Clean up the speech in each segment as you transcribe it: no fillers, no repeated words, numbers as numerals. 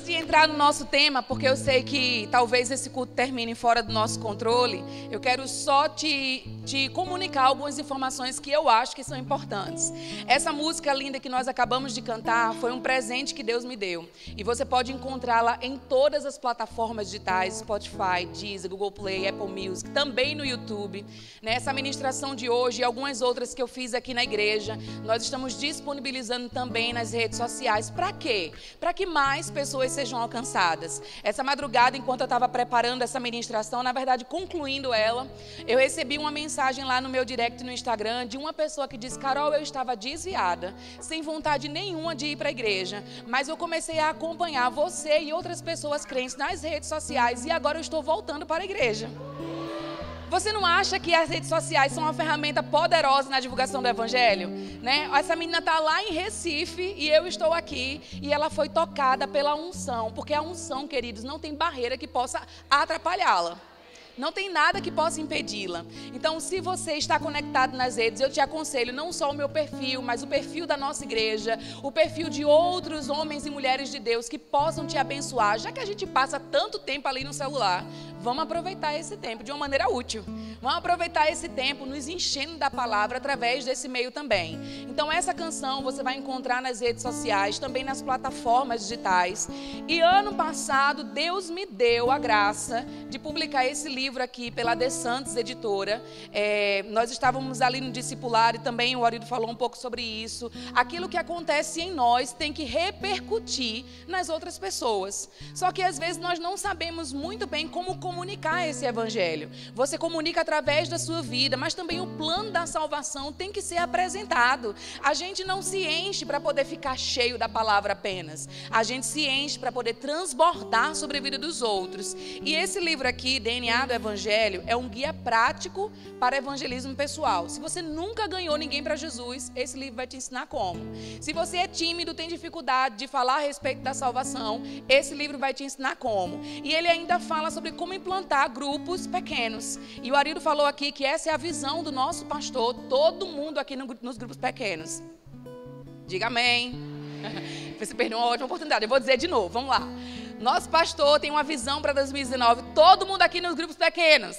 de entrar no nosso tema, porque eu sei que talvez esse culto termine fora do nosso controle, eu quero só te comunicar algumas informações que eu acho que são importantes. Essa música linda que nós acabamos de cantar foi um presente que Deus me deu. E você pode encontrá-la em todas as plataformas digitais, Spotify, Deezer, Google Play, Apple Music, também no YouTube. Nessa ministração de hoje e algumas outras que eu fiz aqui na igreja, nós estamos disponibilizando também nas redes sociais. Para quê? Para que mais pessoas sejam alcançadas. Essa madrugada, enquanto eu estava preparando essa ministração, na verdade, concluindo ela, eu recebi uma mensagem lá no meu direct no Instagram de uma pessoa que disse: Carol, eu estava desviada, sem vontade nenhuma de ir para a igreja, mas eu comecei a acompanhar você e outras pessoas crentes nas redes sociais e agora eu estou voltando para a igreja. Você não acha que as redes sociais são uma ferramenta poderosa na divulgação do evangelho? Né? Essa menina está lá em Recife e eu estou aqui e ela foi tocada pela unção, porque a unção, queridos, não tem barreira que possa atrapalhá-la. Não tem nada que possa impedi-la. Então, se você está conectado nas redes, eu te aconselho não só o meu perfil, mas o perfil da nossa igreja, o perfil de outros homens e mulheres de Deus que possam te abençoar. Já que a gente passa tanto tempo ali no celular, vamos aproveitar esse tempo de uma maneira útil. Vamos aproveitar esse tempo nos enchendo da palavra através desse meio também. Então, essa canção você vai encontrar nas redes sociais, também nas plataformas digitais. E ano passado, Deus me deu a graça de publicar esse livro aqui pela De Santos Editora. Nós estávamos ali no discipulado e também o Arido falou um pouco sobre isso. Aquilo que acontece em nós tem que repercutir nas outras pessoas. Só que às vezes nós não sabemos muito bem como comunicar esse evangelho. Você comunica através da sua vida, mas também o plano da salvação tem que ser apresentado. A gente não se enche para poder ficar cheio da palavra apenas. A gente se enche para poder transbordar sobre a vida dos outros. E esse livro aqui, DNA do Evangelho, é um guia prático para evangelismo pessoal. Se você nunca ganhou ninguém para Jesus, esse livro vai te ensinar como. Se você é tímido, tem dificuldade de falar a respeito da salvação, esse livro vai te ensinar como. E ele ainda fala sobre como implantar grupos pequenos. E o Arido falou aqui que essa é a visão do nosso pastor, todo mundo aqui nos grupos pequenos. Diga amém. Você perdeu uma ótima oportunidade. Eu vou dizer de novo, vamos lá. Nosso pastor tem uma visão para 2019. Todo mundo aqui nos grupos pequenos.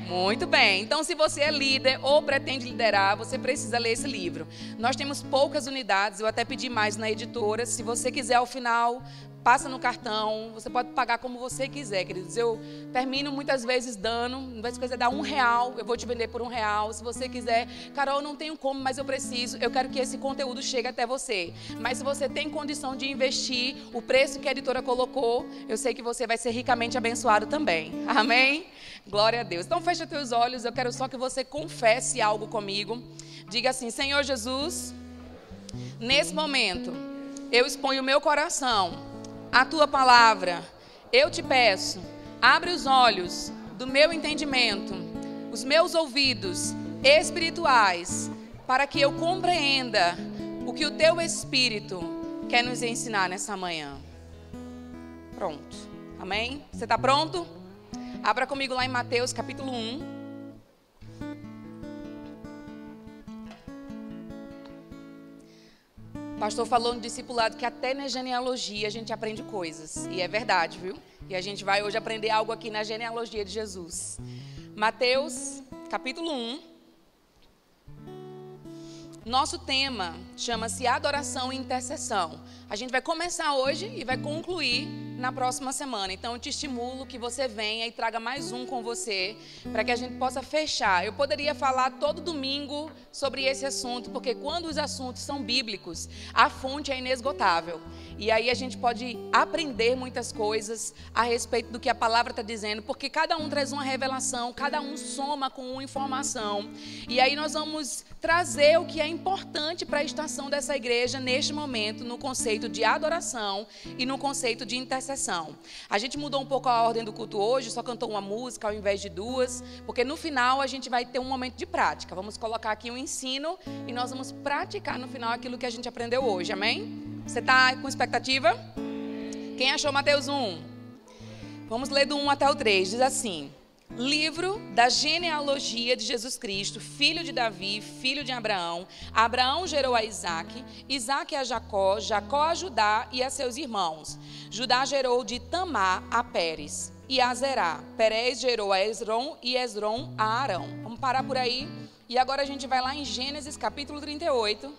Muito bem. Então, se você é líder ou pretende liderar, você precisa ler esse livro. Nós temos poucas unidades. Eu até pedi mais na editora. Se você quiser, ao final, passa no cartão. Você pode pagar como você quiser, queridos. Eu termino muitas vezes dando. Não vai se quiser dar R$1, eu vou te vender por R$1. Se você quiser, Carol, eu não tenho como, mas eu preciso. Eu quero que esse conteúdo chegue até você. Mas se você tem condição de investir o preço que a editora colocou, eu sei que você vai ser ricamente abençoado também. Amém? Glória a Deus. Então, fecha teus olhos. Eu quero só que você confesse algo comigo. Diga assim: Senhor Jesus, nesse momento, eu exponho o meu coração a tua palavra. Eu te peço, abre os olhos do meu entendimento, os meus ouvidos espirituais, para que eu compreenda o que o teu Espírito quer nos ensinar nessa manhã. Pronto. Amém? Você está pronto? Abra comigo lá em Mateus capítulo 1. O pastor falou no discipulado que até na genealogia a gente aprende coisas. E é verdade, viu? E a gente vai hoje aprender algo aqui na genealogia de Jesus. Mateus capítulo 1. Nosso tema chama-se adoração e intercessão. A gente vai começar hoje e vai concluir na próxima semana. Então eu te estimulo que você venha e traga mais um com você, para que a gente possa fechar. Eu poderia falar todo domingo sobre esse assunto, porque quando os assuntos são bíblicos, a fonte é inesgotável. E aí a gente pode aprender muitas coisas a respeito do que a palavra está dizendo, porque cada um traz uma revelação, cada um soma com uma informação. E aí nós vamos trazer o que é importante para a estação dessa igreja neste momento, no conceito de adoração e no conceito de intercessão. A gente mudou um pouco a ordem do culto hoje, só cantou uma música ao invés de duas, porque no final a gente vai ter um momento de prática. Vamos colocar aqui um ensino e nós vamos praticar no final aquilo que a gente aprendeu hoje, amém? Você está com expectativa? Quem achou Mateus 1? Vamos ler do 1 até o 3, diz assim: livro da genealogia de Jesus Cristo, filho de Davi, filho de Abraão. Abraão gerou a Isaque, Isaque a Jacó, Jacó a Judá e a seus irmãos. Judá gerou de Tamar a Pérez e a Zerá. Pérez gerou a Esrom e Esrom a Arão. Vamos parar por aí. E agora a gente vai lá em Gênesis capítulo 38.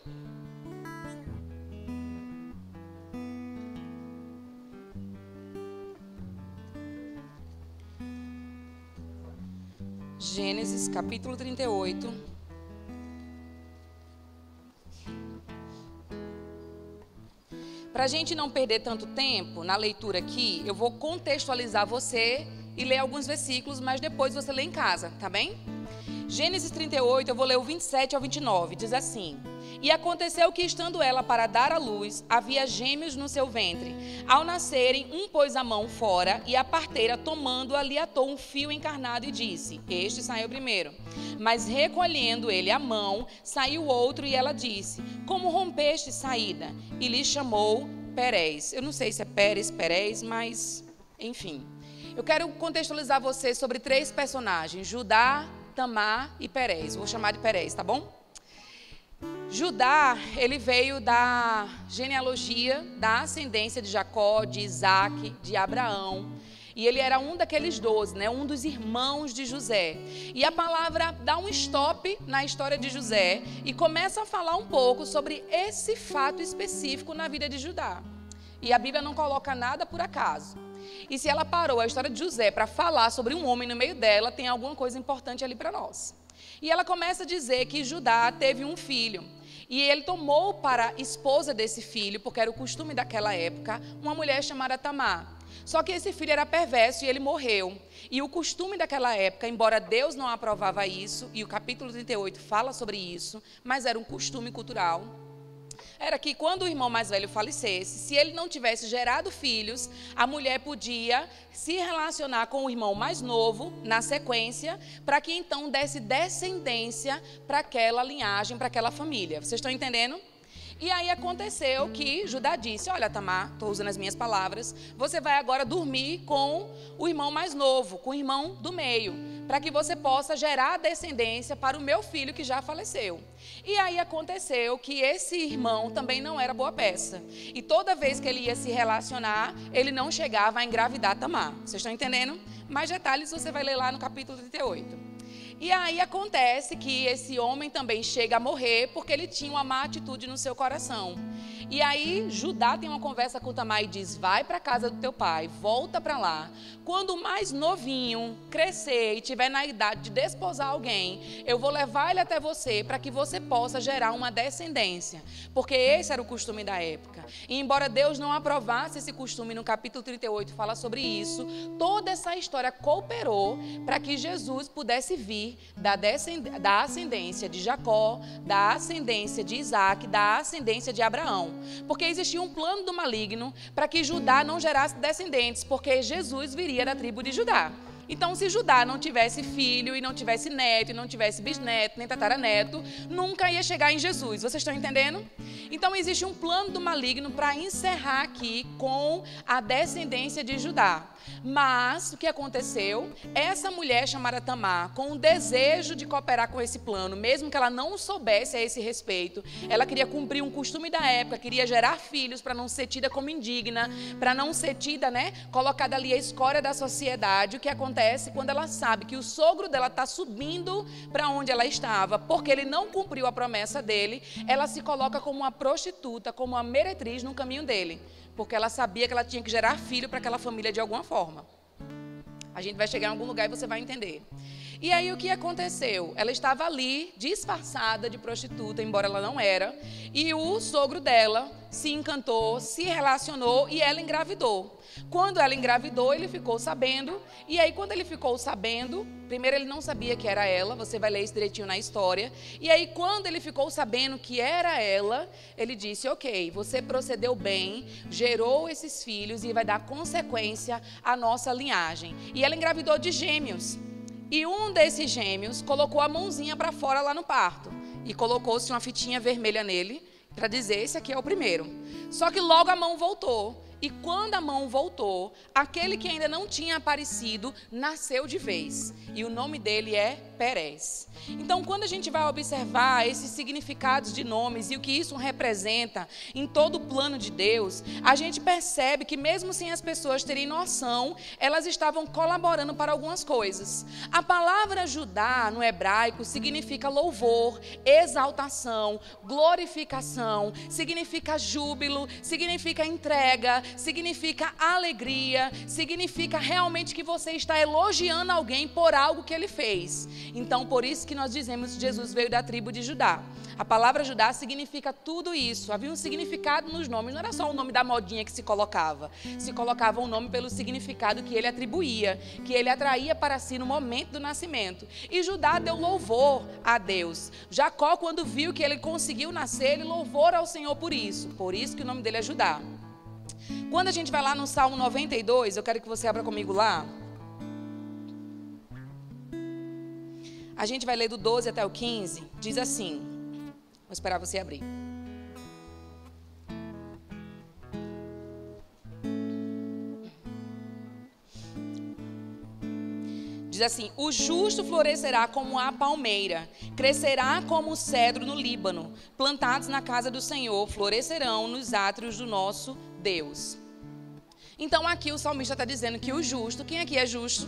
Gênesis capítulo 38. Para a gente não perder tanto tempo na leitura aqui, eu vou contextualizar você e ler alguns versículos, mas depois você lê em casa, tá bem? Gênesis 38, eu vou ler o 27 ao 29, diz assim: E aconteceu que, estando ela para dar à luz, havia gêmeos no seu ventre. Ao nascerem, um pôs a mão fora, e a parteira, tomando-a, lhe atou um fio encarnado e disse: Este saiu primeiro. Mas recolhendo ele a mão, saiu outro, e ela disse: Como rompeste saída? E lhe chamou Pérez. Eu não sei se é Pérez, mas enfim. Eu quero contextualizar você sobre 3 personagens: Judá, Tamar e Pérez. Vou chamar de Pérez, tá bom? Judá, ele veio da genealogia, da ascendência de Jacó, de Isaque, de Abraão. E ele era um daqueles 12, né? Um dos irmãos de José. E a palavra dá um stop na história de José e começa a falar um pouco sobre esse fato específico na vida de Judá. E a Bíblia não coloca nada por acaso. E se ela parou a história de José para falar sobre um homem no meio dela, tem alguma coisa importante ali para nós. E ela começa a dizer que Judá teve um filho. E ele tomou para esposa desse filho, porque era o costume daquela época, uma mulher chamada Tamar. Só que esse filho era perverso e ele morreu. E o costume daquela época, embora Deus não aprovava isso, e o capítulo 38 fala sobre isso, mas era um costume cultural, era que quando o irmão mais velho falecesse, se ele não tivesse gerado filhos, a mulher podia se relacionar com o irmão mais novo, na sequência, para que então desse descendência para aquela linhagem, para aquela família. Vocês estão entendendo? E aí aconteceu que Judá disse: Olha, Tamar, estou usando as minhas palavras, você vai agora dormir com o irmão mais novo, com o irmão do meio, para que você possa gerar descendência para o meu filho que já faleceu. E aí aconteceu que esse irmão também não era boa peça. E toda vez que ele ia se relacionar, ele não chegava a engravidar Tamar. Vocês estão entendendo? Mais detalhes você vai ler lá no capítulo 38. E aí acontece que esse homem também chega a morrer porque ele tinha uma má atitude no seu coração. E aí Judá tem uma conversa com Tamar e diz: vai para a casa do teu pai, volta para lá. Quando o mais novinho crescer e tiver na idade de desposar alguém, eu vou levar ele até você para que você possa gerar uma descendência. Porque esse era o costume da época. E embora Deus não aprovasse esse costume, no capítulo 38 fala sobre isso, toda essa história cooperou para que Jesus pudesse vir da ascendência de Jacó, da ascendência de Isaque, da ascendência de Abraão. Porque existia um plano do maligno para que Judá não gerasse descendentes, porque Jesus viria da tribo de Judá. Então, se Judá não tivesse filho, e não tivesse neto, e não tivesse bisneto, nem tataraneto, nunca ia chegar em Jesus. Vocês estão entendendo? Então, existe um plano do maligno para encerrar aqui com a descendência de Judá. Mas, o que aconteceu? Essa mulher chamada Tamar, com o desejo de cooperar com esse plano, mesmo que ela não soubesse a esse respeito, ela queria cumprir um costume da época, queria gerar filhos para não ser tida como indigna, para não ser tida, colocada ali a escória da sociedade. O que acontece quando ela sabe que o sogro dela está subindo para onde ela estava, porque ele não cumpriu a promessa dele, ela se coloca como uma prostituta, como uma meretriz no caminho dele. Porque ela sabia que ela tinha que gerar filho para aquela família de alguma forma. A gente vai chegar em algum lugar e você vai entender. E aí o que aconteceu? Ela estava ali, disfarçada de prostituta, embora ela não era. E o sogro dela se encantou, se relacionou e ela engravidou. Quando ela engravidou, ele ficou sabendo. E aí quando ele ficou sabendo, primeiro ele não sabia que era ela, você vai ler isso direitinho na história. E aí quando ele ficou sabendo que era ela, ele disse: ok, você procedeu bem, gerou esses filhos e vai dar consequência à nossa linhagem. E ela engravidou de gêmeos. E um desses gêmeos colocou a mãozinha para fora lá no parto. E colocou-se uma fitinha vermelha nele para dizer: esse aqui é o primeiro. Só que logo a mão voltou. e quando a mão voltou, aquele que ainda não tinha aparecido nasceu de vez. E o nome dele é Pérez. Então, quando a gente vai observar esses significados de nomes e o que isso representa em todo o plano de Deus, a gente percebe que mesmo sem as pessoas terem noção, elas estavam colaborando para algumas coisas. A palavra Judá no hebraico significa louvor, exaltação, glorificação, significa júbilo, significa entrega, significa alegria, significa realmente que você está elogiando alguém por algo que ele fez. Então, por isso que nós dizemos que Jesus veio da tribo de Judá. A palavra Judá significa tudo isso. Havia um significado nos nomes, não era só o nome da modinha que se colocava. Se colocava um nome pelo significado que ele atribuía, que ele atraía para si no momento do nascimento. E Judá deu louvor a Deus. Jacó, quando viu que ele conseguiu nascer, ele louvou ao Senhor por isso. Por isso que o nome dele é Judá. Quando a gente vai lá no Salmo 92, eu quero que você abra comigo lá. A gente vai ler do 12 até o 15. Diz assim. Vou esperar você abrir. Diz assim: o justo florescerá como a palmeira, crescerá como o cedro no Líbano, plantados na casa do Senhor, florescerão nos átrios do nosso Deus. Então aqui o salmista está dizendo que o justo, quem aqui é justo?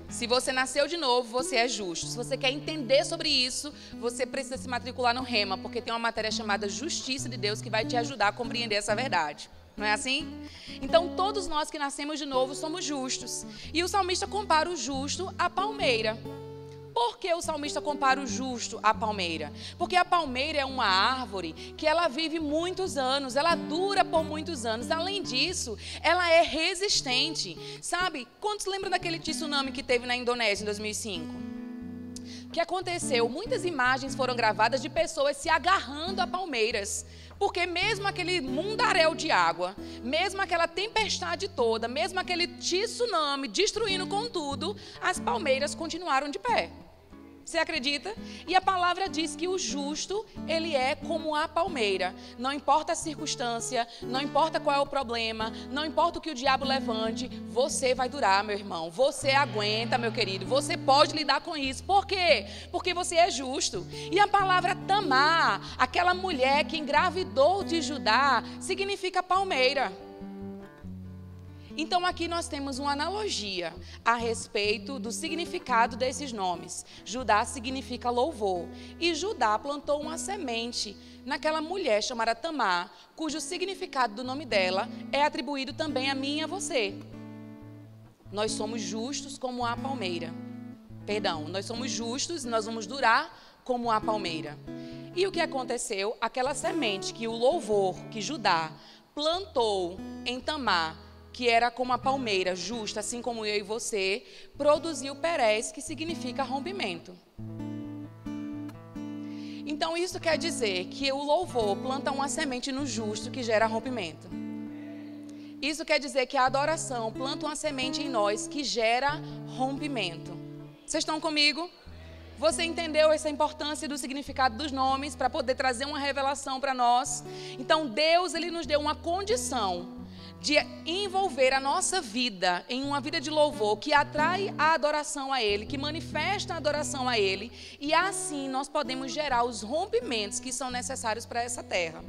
Se você nasceu de novo, você é justo. Se você quer entender sobre isso, você precisa se matricular no Rema, porque tem uma matéria chamada Justiça de Deus que vai te ajudar a compreender essa verdade. Não é assim? Então, todos nós que nascemos de novo somos justos. E o salmista compara o justo à palmeira. Por que o salmista compara o justo à palmeira? Porque a palmeira é uma árvore que ela vive muitos anos, ela dura por muitos anos. Além disso, ela é resistente. Sabe, quantos lembram daquele tsunami que teve na Indonésia em 2005? O que aconteceu? Muitas imagens foram gravadas de pessoas se agarrando a palmeiras. Porque mesmo aquele mundaréu de água, mesmo aquela tempestade toda, mesmo aquele tsunami destruindo com tudo, as palmeiras continuaram de pé. Você acredita? E a palavra diz que o justo, ele é como a palmeira. Não importa a circunstância, não importa qual é o problema, não importa o que o diabo levante, você vai durar, meu irmão. Você aguenta, meu querido. Você pode lidar com isso. Por quê? Porque você é justo. E a palavra Tamar, aquela mulher que engravidou de Judá, significa palmeira. Então aqui nós temos uma analogia a respeito do significado desses nomes. Judá significa louvor. E Judá plantou uma semente naquela mulher chamada Tamar, cujo significado do nome dela é atribuído também a mim e a você. Nós somos justos como a palmeira. Perdão, nós somos justos e nós vamos durar como a palmeira. E o que aconteceu? Aquela semente que o louvor, que Judá plantou em Tamar, que era como a palmeira, justa, assim como eu e você, produziu Pérez, que significa rompimento. Então, isso quer dizer que o louvor planta uma semente no justo que gera rompimento. Isso quer dizer que a adoração planta uma semente em nós que gera rompimento. Vocês estão comigo? Você entendeu essa importância do significado dos nomes para poder trazer uma revelação para nós? Então, Deus, ele nos deu uma condição de envolver a nossa vida em uma vida de louvor que atrai a adoração a Ele, que manifesta a adoração a Ele, e assim nós podemos gerar os rompimentos que são necessários para essa terra.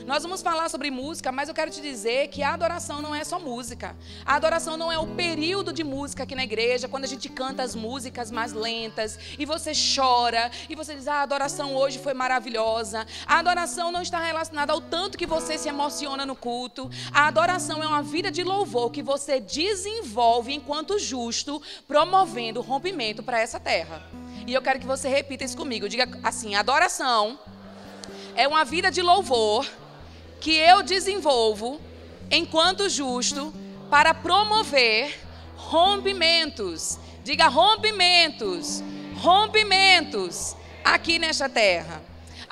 Nós vamos falar sobre música, mas eu quero te dizer que a adoração não é só música. A adoração não é o período de música aqui na igreja, quando a gente canta as músicas mais lentas, e você chora, e você diz, a adoração hoje foi maravilhosa. A adoração não está relacionada ao tanto que você se emociona no culto. A adoração é uma vida de louvor que você desenvolve enquanto justo, promovendo rompimento para essa terra. E eu quero que você repita isso comigo. Diga assim: adoração é uma vida de louvor que eu desenvolvo enquanto justo para promover rompimentos. Diga rompimentos, rompimentos aqui nesta terra.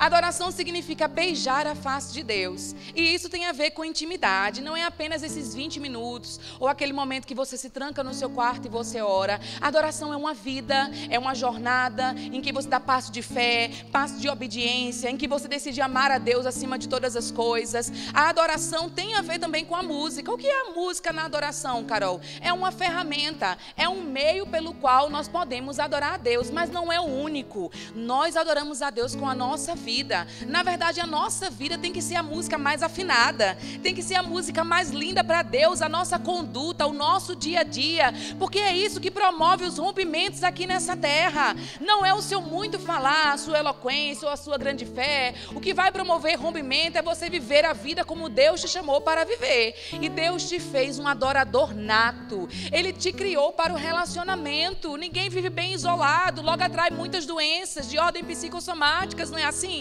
Adoração significa beijar a face de Deus. E isso tem a ver com intimidade. Não é apenas esses 20 minutos ou aquele momento que você se tranca no seu quarto e você ora. Adoração é uma vida, é uma jornada em que você dá passo de fé, passo de obediência, em que você decide amar a Deus acima de todas as coisas. A adoração tem a ver também com a música. O que é a música na adoração, Carol? É uma ferramenta, é um meio pelo qual nós podemos adorar a Deus, mas não é o único. Nós adoramos a Deus com a nossa vida. Na verdade, a nossa vida tem que ser a música mais afinada, tem que ser a música mais linda para Deus, a nossa conduta, o nosso dia a dia, porque é isso que promove os rompimentos aqui nessa terra. Não é o seu muito falar, a sua eloquência ou a sua grande fé. O que vai promover rompimento é você viver a vida como Deus te chamou para viver. E Deus te fez um adorador nato. Ele te criou para o relacionamento. Ninguém vive bem isolado, logo atrai muitas doenças de ordem psicossomáticas, não é assim?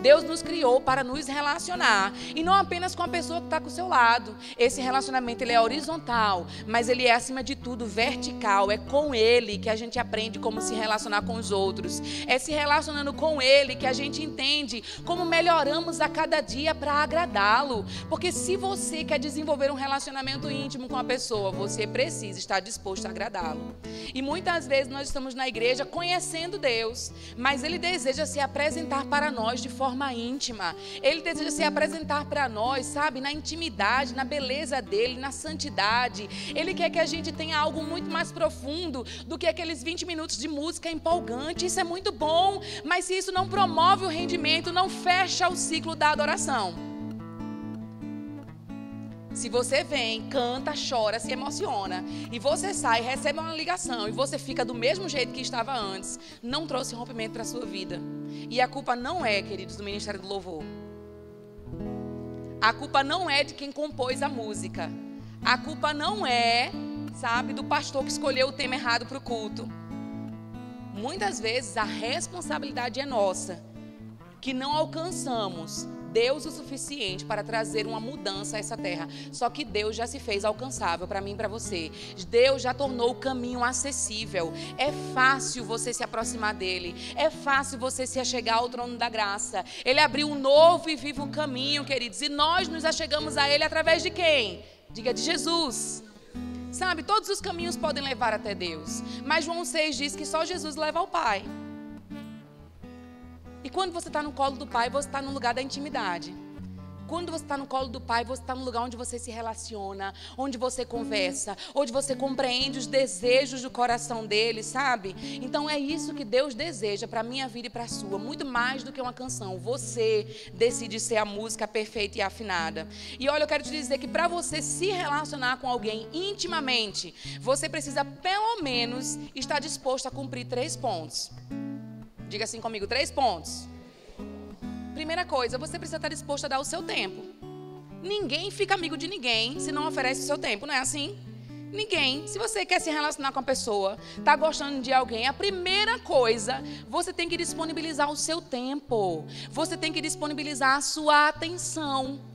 Deus nos criou para nos relacionar, e não apenas com a pessoa que está com o seu lado. Esse relacionamento ele é horizontal, mas ele é acima de tudo vertical. É com Ele que a gente aprende como se relacionar com os outros. É se relacionando com Ele que a gente entende como melhoramos a cada dia para agradá-lo. Porque se você quer desenvolver um relacionamento íntimo com a pessoa, você precisa estar disposto a agradá-lo. E muitas vezes nós estamos na igreja conhecendo Deus, mas Ele deseja se apresentar para nós de forma íntima. Ele deseja se apresentar para nós, sabe, na intimidade, na beleza dele, na santidade. Ele quer que a gente tenha algo muito mais profundo do que aqueles 20 minutos de música empolgante. Isso é muito bom, mas se isso não promove o rendimento, não fecha o ciclo da adoração. Se você vem, canta, chora, se emociona, e você sai, recebe uma ligação e você fica do mesmo jeito que estava antes, não trouxe rompimento para a sua vida. E a culpa não é, queridos, do Ministério do Louvor. A culpa não é de quem compôs a música. A culpa não é, sabe, do pastor que escolheu o tema errado para o culto. Muitas vezes a responsabilidade é nossa, que não alcançamos Deus o suficiente para trazer uma mudança a essa terra. Só que Deus já se fez alcançável para mim e para você. Deus já tornou o caminho acessível. É fácil você se aproximar dele. É fácil você se achegar ao trono da graça. Ele abriu um novo e vivo caminho, queridos. E nós nos achegamos a ele através de quem? Diga, de Jesus. Sabe, todos os caminhos podem levar até Deus. Mas João 6 diz que só Jesus leva ao Pai. E quando você está no colo do Pai, você está no lugar da intimidade. Quando você está no colo do Pai, você está no lugar onde você se relaciona, onde você conversa, onde você compreende os desejos do coração dele, sabe? Então é isso que Deus deseja para a minha vida e para a sua, muito mais do que uma canção. Você decide ser a música perfeita e afinada. E olha, eu quero te dizer que para você se relacionar com alguém intimamente, você precisa pelo menos estar disposto a cumprir 3 pontos. Diga assim comigo, 3 pontos. Primeira coisa, você precisa estar disposto a dar o seu tempo. Ninguém fica amigo de ninguém se não oferece o seu tempo, não é assim? Ninguém. Se você quer se relacionar com a pessoa, está gostando de alguém, a primeira coisa, você tem que disponibilizar o seu tempo. Você tem que disponibilizar a sua atenção.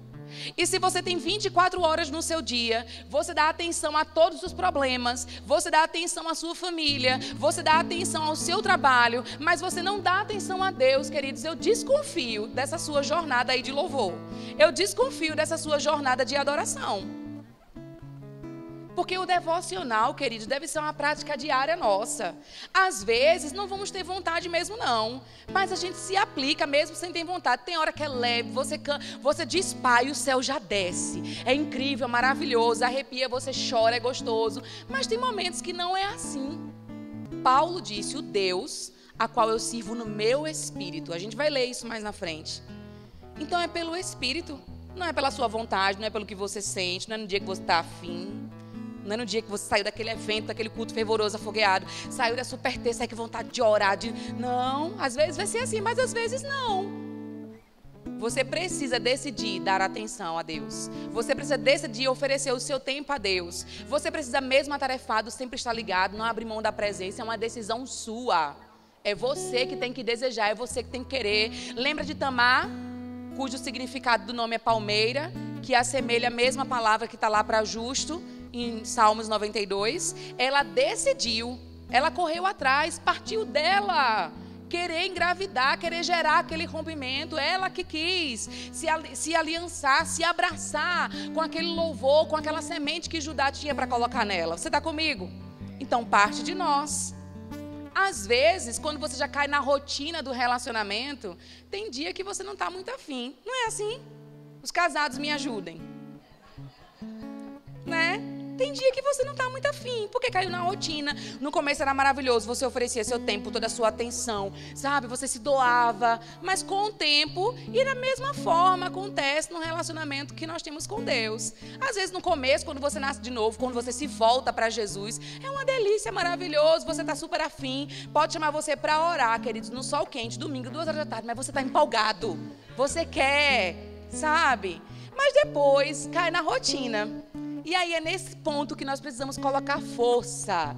E se você tem 24 horas no seu dia, você dá atenção a todos os problemas, você dá atenção à sua família, você dá atenção ao seu trabalho, mas você não dá atenção a Deus, queridos, eu desconfio dessa sua jornada aí de louvor. Eu desconfio dessa sua jornada de adoração. Porque o devocional, queridos, deve ser uma prática diária nossa. Às vezes, não vamos ter vontade mesmo, não. Mas a gente se aplica mesmo sem ter vontade. Tem hora que é leve, você dispara e o céu já desce. É incrível, maravilhoso, arrepia, você chora, é gostoso. Mas tem momentos que não é assim. Paulo disse, o Deus a qual eu sirvo no meu espírito. A gente vai ler isso mais na frente. Então é pelo espírito. Não é pela sua vontade, não é pelo que você sente, não é no dia que você está afim. Não é no dia que você saiu daquele evento, daquele culto fervoroso, afogueado, saiu da super terça, sai com vontade de orar. Não, às vezes vai ser assim, mas às vezes não. Você precisa decidir dar atenção a Deus. Você precisa decidir oferecer o seu tempo a Deus. Você precisa, mesmo atarefado, sempre estar ligado, não abrir mão da presença. É uma decisão sua. É você que tem que desejar, é você que tem que querer. Lembra de Tamar, cujo significado do nome é palmeira, que assemelha a mesma palavra que está lá para justo, em Salmos 92, ela decidiu, ela correu atrás, partiu dela, querer engravidar, querer gerar aquele rompimento. Ela que quis se aliançar, se abraçar com aquele louvor, com aquela semente que Judá tinha para colocar nela. Você está comigo? Então parte de nós. Às vezes, quando você já cai na rotina do relacionamento, tem dia que você não está muito afim. Não é assim? Os casados me ajudem. Né? Tem dia que você não está muito afim, porque caiu na rotina. No começo era maravilhoso, você oferecia seu tempo, toda a sua atenção, sabe? Você se doava, mas com o tempo, e da mesma forma acontece no relacionamento que nós temos com Deus. Às vezes no começo, quando você nasce de novo, quando você se volta para Jesus, é uma delícia, é maravilhoso, você está super afim, pode chamar você para orar, queridos, no sol quente, domingo, 2h da tarde, mas você está empolgado, você quer, sabe? Mas depois cai na rotina. E aí é nesse ponto que nós precisamos colocar força.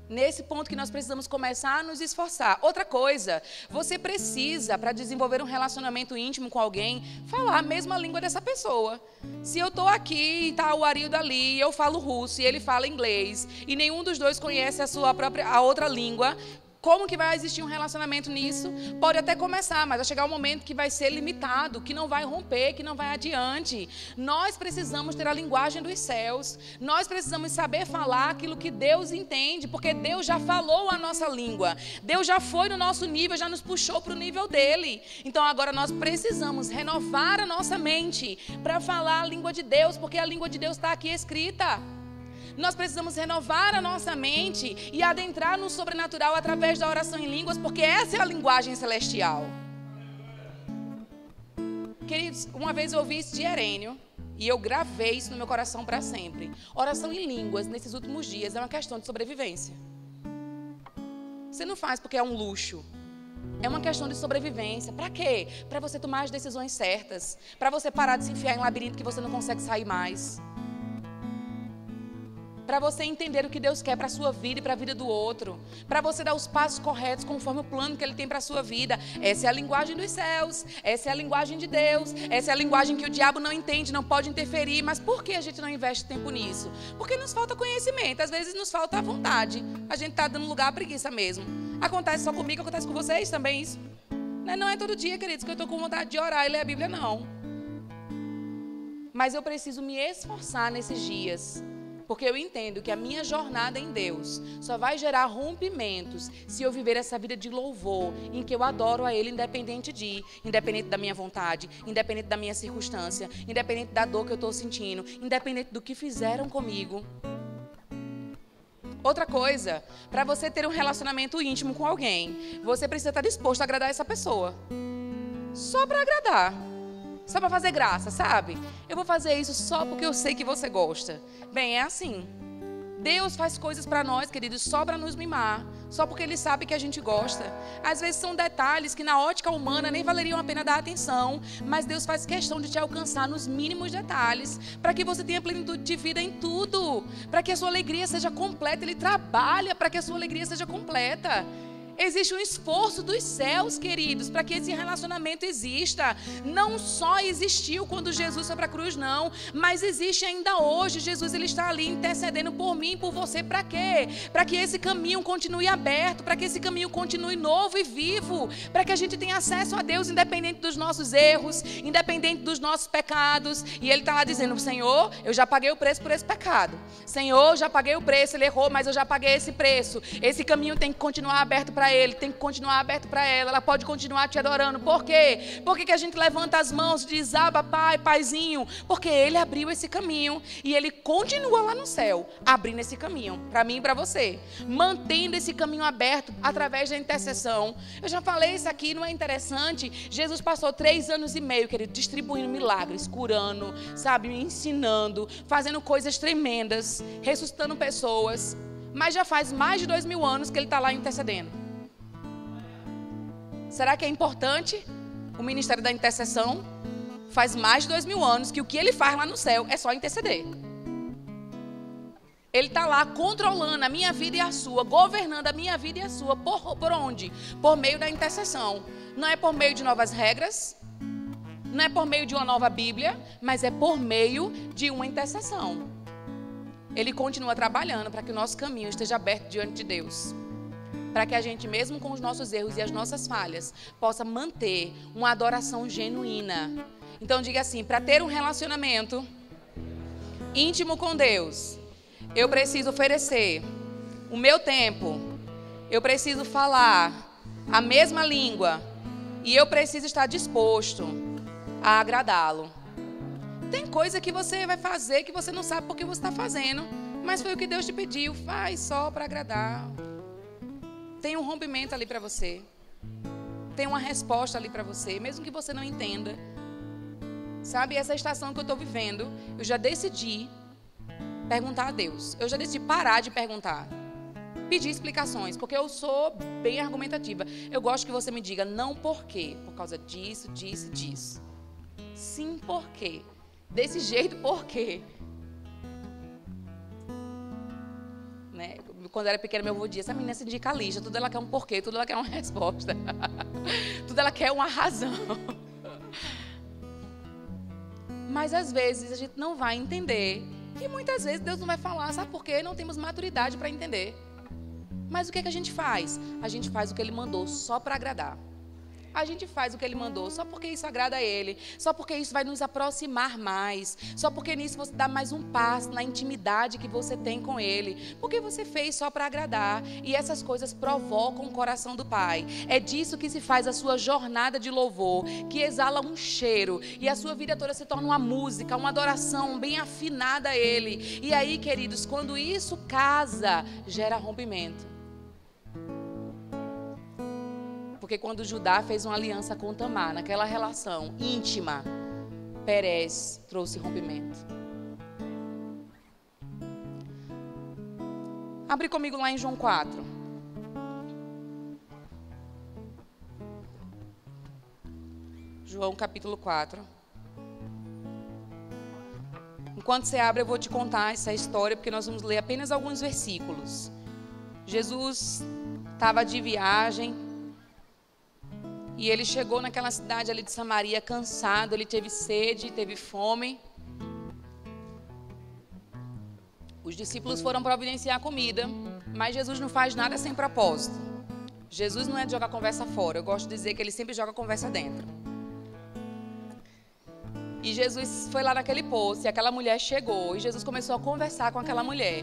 Nesse ponto que nós precisamos começar a nos esforçar. Outra coisa, você precisa, para desenvolver um relacionamento íntimo com alguém, falar a mesma língua dessa pessoa. Se eu estou aqui e está o Arildo ali, e eu falo russo e ele fala inglês, e nenhum dos dois conhece a outra língua, como que vai existir um relacionamento nisso? Pode até começar, mas vai chegar um momento que vai ser limitado, que não vai romper, que não vai adiante. Nós precisamos ter a linguagem dos céus. Nós precisamos saber falar aquilo que Deus entende, porque Deus já falou a nossa língua. Deus já foi no nosso nível, já nos puxou para o nível dele. Então agora nós precisamos renovar a nossa mente para falar a língua de Deus, porque a língua de Deus está aqui escrita. Nós precisamos renovar a nossa mente e adentrar no sobrenatural através da oração em línguas, porque essa é a linguagem celestial. Queridos, uma vez eu ouvi isso de Herênio e eu gravei isso no meu coração para sempre. Oração em línguas, nesses últimos dias, é uma questão de sobrevivência. Você não faz porque é um luxo. É uma questão de sobrevivência. Para quê? Para você tomar as decisões certas. Para você parar de se enfiar em um labirinto que você não consegue sair mais. Para você entender o que Deus quer para a sua vida e para a vida do outro. Para você dar os passos corretos conforme o plano que Ele tem para a sua vida. Essa é a linguagem dos céus. Essa é a linguagem de Deus. Essa é a linguagem que o diabo não entende, não pode interferir. Mas por que a gente não investe tempo nisso? Porque nos falta conhecimento. Às vezes nos falta a vontade. A gente está dando lugar à preguiça mesmo. Acontece só comigo, acontece com vocês também isso. Não é todo dia, queridos, que eu estou com vontade de orar e ler a Bíblia, não. Mas eu preciso me esforçar nesses dias. Porque eu entendo que a minha jornada em Deus só vai gerar rompimentos se eu viver essa vida de louvor, em que eu adoro a Ele independente da minha vontade, independente da minha circunstância, independente da dor que eu estou sentindo, independente do que fizeram comigo. Outra coisa, para você ter um relacionamento íntimo com alguém, você precisa estar disposto a agradar essa pessoa. Só para agradar. Só para fazer graça, sabe? Eu vou fazer isso só porque eu sei que você gosta. Bem, é assim. Deus faz coisas para nós, queridos, só para nos mimar. Só porque Ele sabe que a gente gosta. Às vezes são detalhes que na ótica humana nem valeriam a pena dar atenção. Mas Deus faz questão de te alcançar nos mínimos detalhes. Para que você tenha plenitude de vida em tudo. Para que a sua alegria seja completa. Ele trabalha para que a sua alegria seja completa. Existe um esforço dos céus, queridos, para que esse relacionamento exista. Não só existiu quando Jesus foi para a cruz, não. Mas existe ainda hoje. Jesus, Ele está ali intercedendo por mim e por você. Para quê? Para que esse caminho continue aberto. Para que esse caminho continue novo e vivo. Para que a gente tenha acesso a Deus independente dos nossos erros. Independente dos nossos pecados. E Ele está lá dizendo, Senhor, eu já paguei o preço por esse pecado. Senhor, já paguei o preço. Ele errou, mas eu já paguei esse preço. Esse caminho tem que continuar aberto para Ele, tem que continuar aberto para ela pode continuar te adorando. Por quê? Por que a gente levanta as mãos e diz, Abba, Pai, Paizinho? Porque Ele abriu esse caminho e Ele continua lá no céu, abrindo esse caminho, para mim e para você, mantendo esse caminho aberto através da intercessão. Eu já falei isso aqui, não é interessante? Jesus passou 3 anos e meio, querido, distribuindo milagres, curando, sabe, ensinando, fazendo coisas tremendas, ressuscitando pessoas, mas já faz mais de 2000 anos que Ele está lá intercedendo. Será que é importante o ministério da intercessão? Faz mais de 2000 anos que o que Ele faz lá no céu é só interceder. Ele está lá controlando a minha vida e a sua, governando a minha vida e a sua. Por onde? Por meio da intercessão. Não é por meio de novas regras, não é por meio de uma nova Bíblia, mas é por meio de uma intercessão. Ele continua trabalhando para que o nosso caminho esteja aberto diante de Deus. Para que a gente, mesmo com os nossos erros e as nossas falhas, possa manter uma adoração genuína. Então diga assim, para ter um relacionamento íntimo com Deus, eu preciso oferecer o meu tempo, eu preciso falar a mesma língua e eu preciso estar disposto a agradá-lo. Tem coisa que você vai fazer que você não sabe por que você está fazendo, mas foi o que Deus te pediu, faz só para agradar. Tem um rompimento ali para você. Tem uma resposta ali para você, mesmo que você não entenda. Sabe, essa estação que eu estou vivendo, eu já decidi perguntar a Deus. Eu já decidi parar de perguntar. Pedir explicações, porque eu sou bem argumentativa. Eu gosto que você me diga, não por quê. Por causa disso, disso, disso. Sim, por quê. Desse jeito, por quê. Né? Quando eu era pequena, meu avô dizia, essa menina é sindicalista, tudo ela quer um porquê, tudo ela quer uma resposta. Tudo ela quer uma razão. Mas às vezes a gente não vai entender. E muitas vezes Deus não vai falar, sabe por quê? Não temos maturidade para entender. Mas o que é que a gente faz? A gente faz o que Ele mandou só para agradar. A gente faz o que Ele mandou só porque isso agrada a Ele, só porque isso vai nos aproximar mais, só porque nisso você dá mais um passo na intimidade que você tem com Ele, porque você fez só para agradar, e essas coisas provocam o coração do Pai. É disso que se faz a sua jornada de louvor, que exala um cheiro, e a sua vida toda se torna uma música, uma adoração bem afinada a Ele. E aí, queridos, quando isso casa, gera rompimento. Porque quando Judá fez uma aliança com Tamar, naquela relação íntima, Perez trouxe rompimento. Abre comigo lá em João 4. João capítulo 4. Enquanto você abre, eu vou te contar essa história, porque nós vamos ler apenas alguns versículos. Jesus estava de viagem. E ele chegou naquela cidade ali de Samaria cansado, ele teve sede, teve fome. Os discípulos foram providenciar comida, mas Jesus não faz nada sem propósito. Jesus não é de jogar conversa fora, eu gosto de dizer que ele sempre joga conversa dentro. E Jesus foi lá naquele poço e aquela mulher chegou e Jesus começou a conversar com aquela mulher.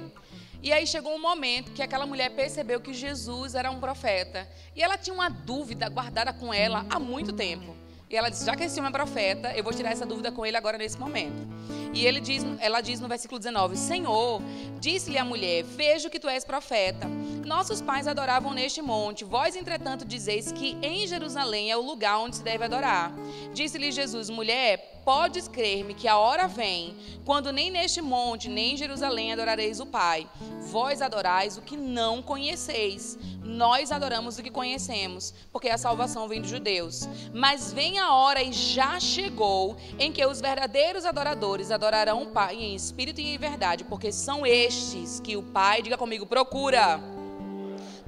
E aí chegou um momento que aquela mulher percebeu que Jesus era um profeta. E ela tinha uma dúvida guardada com ela há muito tempo. E ela disse, já que esse homem é profeta, eu vou tirar essa dúvida com ele agora nesse momento. E ela diz no versículo 19, Senhor, disse-lhe a mulher, vejo que tu és profeta. Nossos pais adoravam neste monte, vós entretanto dizeis que em Jerusalém é o lugar onde se deve adorar. Disse-lhe Jesus, mulher, podes crer-me que a hora vem, quando nem neste monte, nem em Jerusalém adorareis o Pai. Vós adorais o que não conheceis. Nós adoramos o que conhecemos, porque a salvação vem dos judeus. Mas vem a hora e já chegou, em que os verdadeiros adoradores adorarão o Pai em espírito e em verdade, porque são estes que o Pai, diga comigo, procura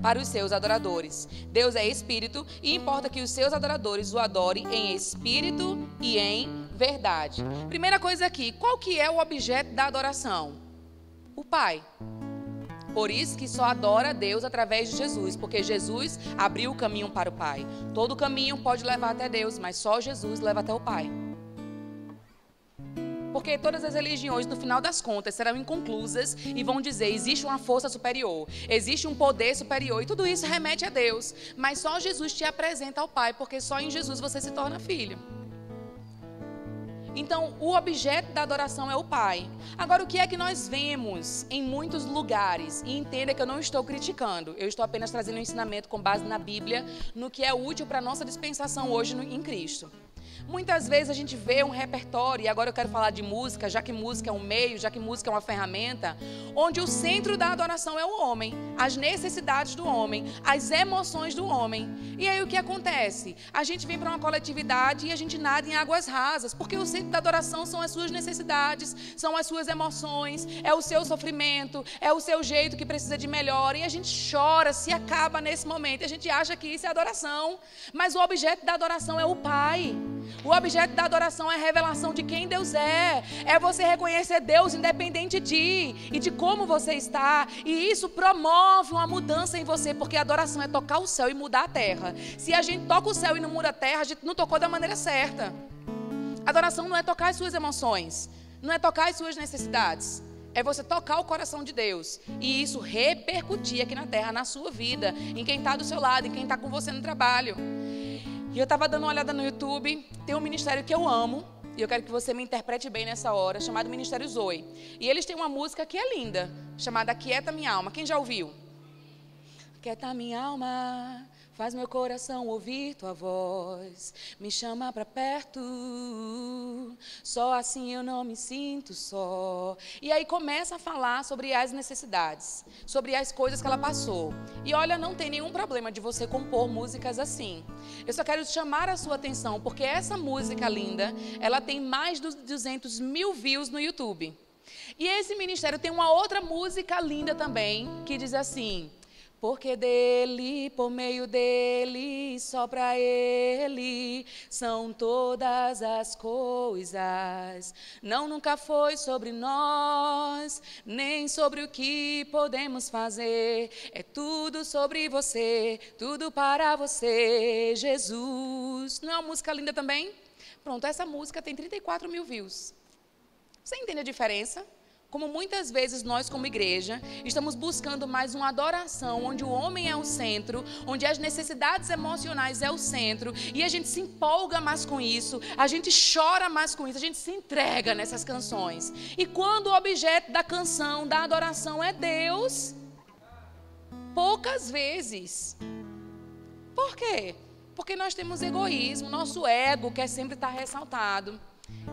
para os seus adoradores. Deus é espírito e importa que os seus adoradores o adorem em espírito e em verdade. Primeira coisa aqui, qual que é o objeto da adoração? O Pai. Por isso que só adora a Deus através de Jesus, porque Jesus abriu o caminho para o Pai. Todo caminho pode levar até Deus, mas só Jesus leva até o Pai. Porque todas as religiões, no final das contas, serão inconclusas e vão dizer, existe uma força superior, existe um poder superior, e tudo isso remete a Deus. Mas só Jesus te apresenta ao Pai, porque só em Jesus você se torna filho. Então, o objeto da adoração é o Pai. Agora, o que é que nós vemos em muitos lugares? E entenda que eu não estou criticando, eu estou apenas trazendo um ensinamento com base na Bíblia, no que é útil para a nossa dispensação hoje em Cristo. Muitas vezes a gente vê um repertório, e agora eu quero falar de música, já que música é um meio, já que música é uma ferramenta, onde o centro da adoração é o homem, as necessidades do homem, as emoções do homem. E aí o que acontece? A gente vem para uma coletividade e a gente nada em águas rasas, porque o centro da adoração são as suas necessidades, são as suas emoções, é o seu sofrimento, é o seu jeito que precisa de melhora, e a gente chora, se acaba nesse momento, e a gente acha que isso é adoração, mas o objeto da adoração é o Pai. O objeto da adoração é a revelação de quem Deus é. É você reconhecer Deus independente e de como você está. E isso promove uma mudança em você, porque a adoração é tocar o céu e mudar a terra. Se a gente toca o céu e não muda a terra, a gente não tocou da maneira certa. Adoração não é tocar as suas emoções, não é tocar as suas necessidades. É você tocar o coração de Deus e isso repercutir aqui na terra, na sua vida, em quem está do seu lado, em quem está com você no trabalho. E eu estava dando uma olhada no YouTube, tem um ministério que eu amo, e eu quero que você me interprete bem nessa hora, chamado Ministério Zoe. E eles têm uma música que é linda, chamada Aquieta Minha Alma. Quem já ouviu? Aquieta minha alma, faz meu coração ouvir tua voz, me chama pra perto, só assim eu não me sinto só. E aí começa a falar sobre as necessidades, sobre as coisas que ela passou. E olha, não tem nenhum problema de você compor músicas assim. Eu só quero chamar a sua atenção, porque essa música linda, ela tem mais de 200 mil views no YouTube. E esse ministério tem uma outra música linda também, que diz assim: porque dele, por meio dele, só pra ele são todas as coisas. Não, nunca foi sobre nós, nem sobre o que podemos fazer. É tudo sobre você, tudo para você, Jesus. Não é uma música linda também? Pronto, essa música tem 34 mil views. Você entende a diferença? Como muitas vezes nós, como igreja, estamos buscando mais uma adoração, onde o homem é o centro, onde as necessidades emocionais é o centro, e a gente se empolga mais com isso, a gente chora mais com isso, a gente se entrega nessas canções. E quando o objeto da canção, da adoração é Deus, poucas vezes. Por quê? Porque nós temos egoísmo, nosso ego quer sempre estar ressaltado.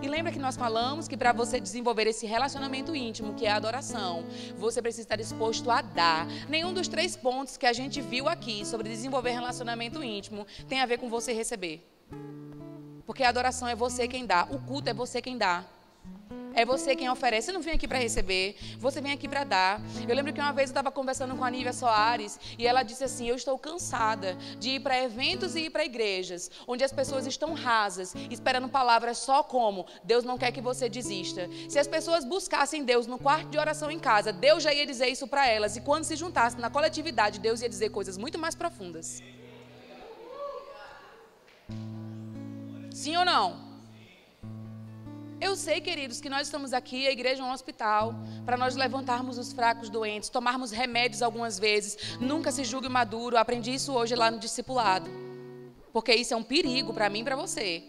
E lembra que nós falamos que para você desenvolver esse relacionamento íntimo, que é a adoração, você precisa estar disposto a dar. Nenhum dos 3 pontos que a gente viu aqui sobre desenvolver relacionamento íntimo tem a ver com você receber. Porque a adoração é você quem dá, o culto é você quem dá. É você quem oferece. Você não vem aqui para receber, você vem aqui para dar. Eu lembro que uma vez eu estava conversando com a Nívia Soares e ela disse assim: eu estou cansada de ir para eventos e ir para igrejas onde as pessoas estão rasas, esperando palavras só como: Deus não quer que você desista. Se as pessoas buscassem Deus no quarto de oração em casa, Deus já ia dizer isso para elas, e quando se juntassem na coletividade, Deus ia dizer coisas muito mais profundas. Sim ou não? Eu sei, queridos, que nós estamos aqui, a igreja é um hospital, para nós levantarmos os fracos, doentes, tomarmos remédios algumas vezes. Nunca se julgue maduro. Aprendi isso hoje lá no discipulado. Porque isso é um perigo para mim e para você.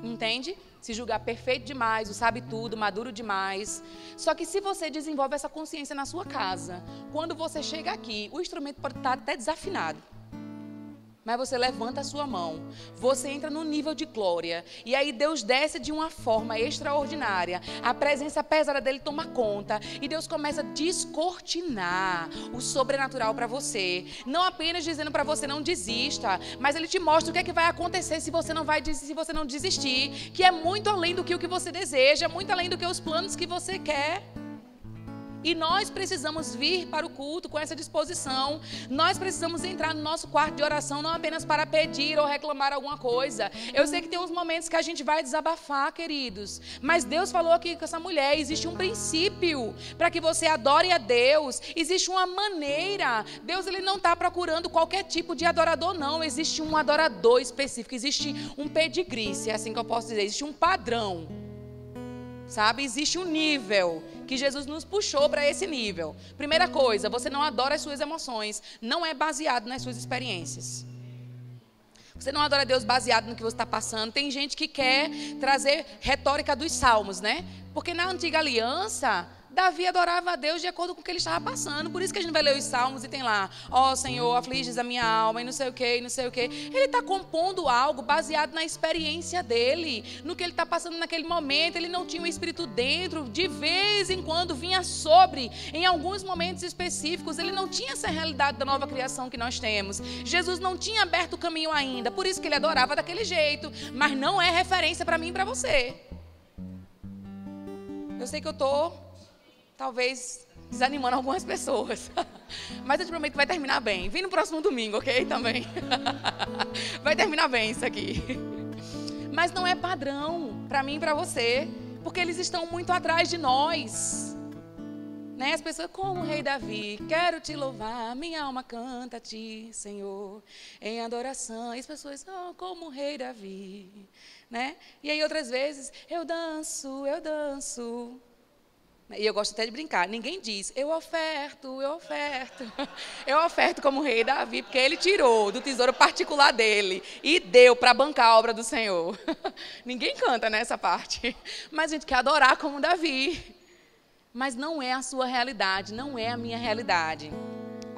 Entende? Se julgar perfeito demais, o sabe tudo, maduro demais. Só que se você desenvolve essa consciência na sua casa, quando você chega aqui, o instrumento pode estar até desafinado. Mas você levanta a sua mão, você entra no nível de glória, e aí Deus desce de uma forma extraordinária, a presença pesada dele toma conta, e Deus começa a descortinar o sobrenatural para você, não apenas dizendo para você não desista, mas ele te mostra o que é que vai acontecer se você não desistir, que é muito além do que o que você deseja, muito além do que os planos que você quer. E nós precisamos vir para o culto com essa disposição. Nós precisamos entrar no nosso quarto de oração não apenas para pedir ou reclamar alguma coisa. Eu sei que tem uns momentos que a gente vai desabafar, queridos. Mas Deus falou aqui com essa mulher, existe um princípio para que você adore a Deus. Existe uma maneira. Deus, ele não está procurando qualquer tipo de adorador, não. Existe um adorador específico. Existe um pedigree, se é assim que eu posso dizer. Existe um padrão. Sabe? Existe um nível que Jesus nos puxou para esse nível. Primeira coisa, você não adora as suas emoções. Não é baseado nas suas experiências. Você não adora Deus baseado no que você está passando. Tem gente que quer trazer retórica dos salmos, né? Porque na antiga aliança, Davi adorava a Deus de acordo com o que ele estava passando. Por isso que a gente vai ler os salmos e tem lá: ó Senhor, afliges a minha alma, e não sei o que, e não sei o que. Ele está compondo algo baseado na experiência dele, no que ele está passando naquele momento. Ele não tinha o Espírito dentro, de vez em quando vinha sobre, em alguns momentos específicos. Ele não tinha essa realidade da nova criação que nós temos. Jesus não tinha aberto o caminho ainda, por isso que ele adorava daquele jeito. Mas não é referência para mim e para você. Eu sei que eu estou talvez desanimando algumas pessoas. Mas eu te prometo que vai terminar bem. Vem no próximo domingo, ok? Também. Vai terminar bem isso aqui. mas não é padrão para mim e para você, porque eles estão muito atrás de nós. Né? As pessoas, como o rei Davi, quero te louvar, minha alma canta a ti, Senhor, em adoração. E as pessoas, oh, como o rei Davi. Né? E aí outras vezes, eu danço, eu danço. E eu gosto até de brincar, ninguém diz, eu oferto, eu oferto. Eu oferto como o rei Davi, porque ele tirou do tesouro particular dele e deu para bancar a obra do Senhor. Ninguém canta nessa parte, mas a gente quer adorar como Davi. Mas não é a sua realidade, não é a minha realidade.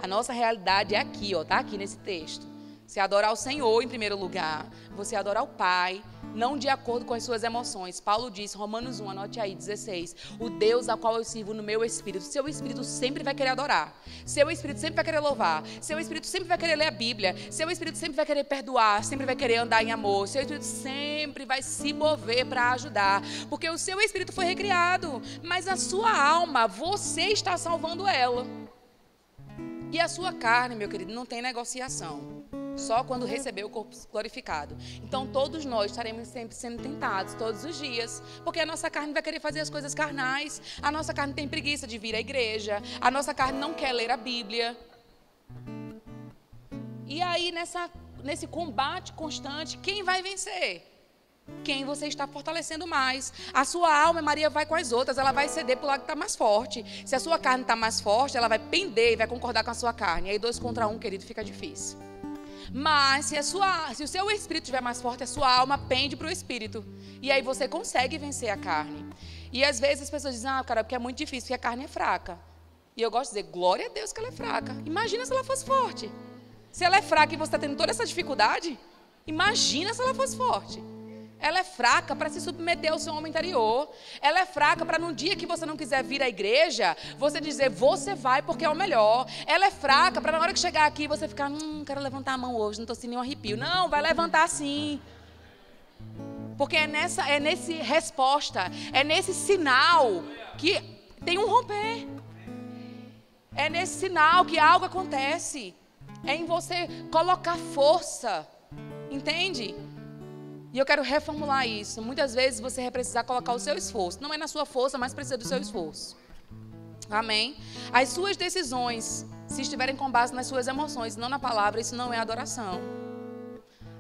A nossa realidade é aqui, ó, tá aqui nesse texto. Você adorar o Senhor em primeiro lugar, você adorar o Pai, não de acordo com as suas emoções. Paulo diz, Romanos 1, anote aí, 16. O Deus a qual eu sirvo no meu espírito. Seu espírito sempre vai querer adorar. Seu espírito sempre vai querer louvar. Seu espírito sempre vai querer ler a Bíblia. Seu espírito sempre vai querer perdoar. Sempre vai querer andar em amor. Seu espírito sempre vai se mover para ajudar. Porque o seu espírito foi recriado. Mas a sua alma, você está salvando ela. E a sua carne, meu querido, não tem negociação. Só quando receber o corpo glorificado. Então, todos nós estaremos sempre sendo tentados, todos os dias. Porque a nossa carne vai querer fazer as coisas carnais. A nossa carne tem preguiça de vir à igreja. A nossa carne não quer ler a Bíblia. E aí, nesse combate constante, quem vai vencer? Quem você está fortalecendo mais. A sua alma, Maria, vai com as outras. Ela vai ceder para o lado que está mais forte. Se a sua carne está mais forte, ela vai pender e vai concordar com a sua carne. E aí, 2 contra 1, querido, fica difícil. Mas se o seu espírito estiver mais forte, a sua alma pende para o espírito. E aí você consegue vencer a carne. E às vezes as pessoas dizem, cara, porque é muito difícil, porque a carne é fraca. E eu gosto de dizer, glória a Deus que ela é fraca. Imagina se ela fosse forte. Se ela é fraca e você está tendo toda essa dificuldade, imagina se ela fosse forte. Ela é fraca para se submeter ao seu homem interior. Ela é fraca para no dia que você não quiser vir à igreja, você dizer, você vai porque é o melhor. Ela é fraca para na hora que chegar aqui, você ficar, quero levantar a mão hoje, não estou sentindo nenhum arrepio. Não, vai levantar sim. Porque é nesse resposta, é nesse sinal que tem um romper. É nesse sinal que algo acontece. É em você colocar força. Entende? E eu quero reformular isso. Muitas vezes você vai precisar colocar o seu esforço. Não é na sua força, mas precisa do seu esforço. Amém? As suas decisões, se estiverem com base nas suas emoções, não na palavra, isso não é adoração.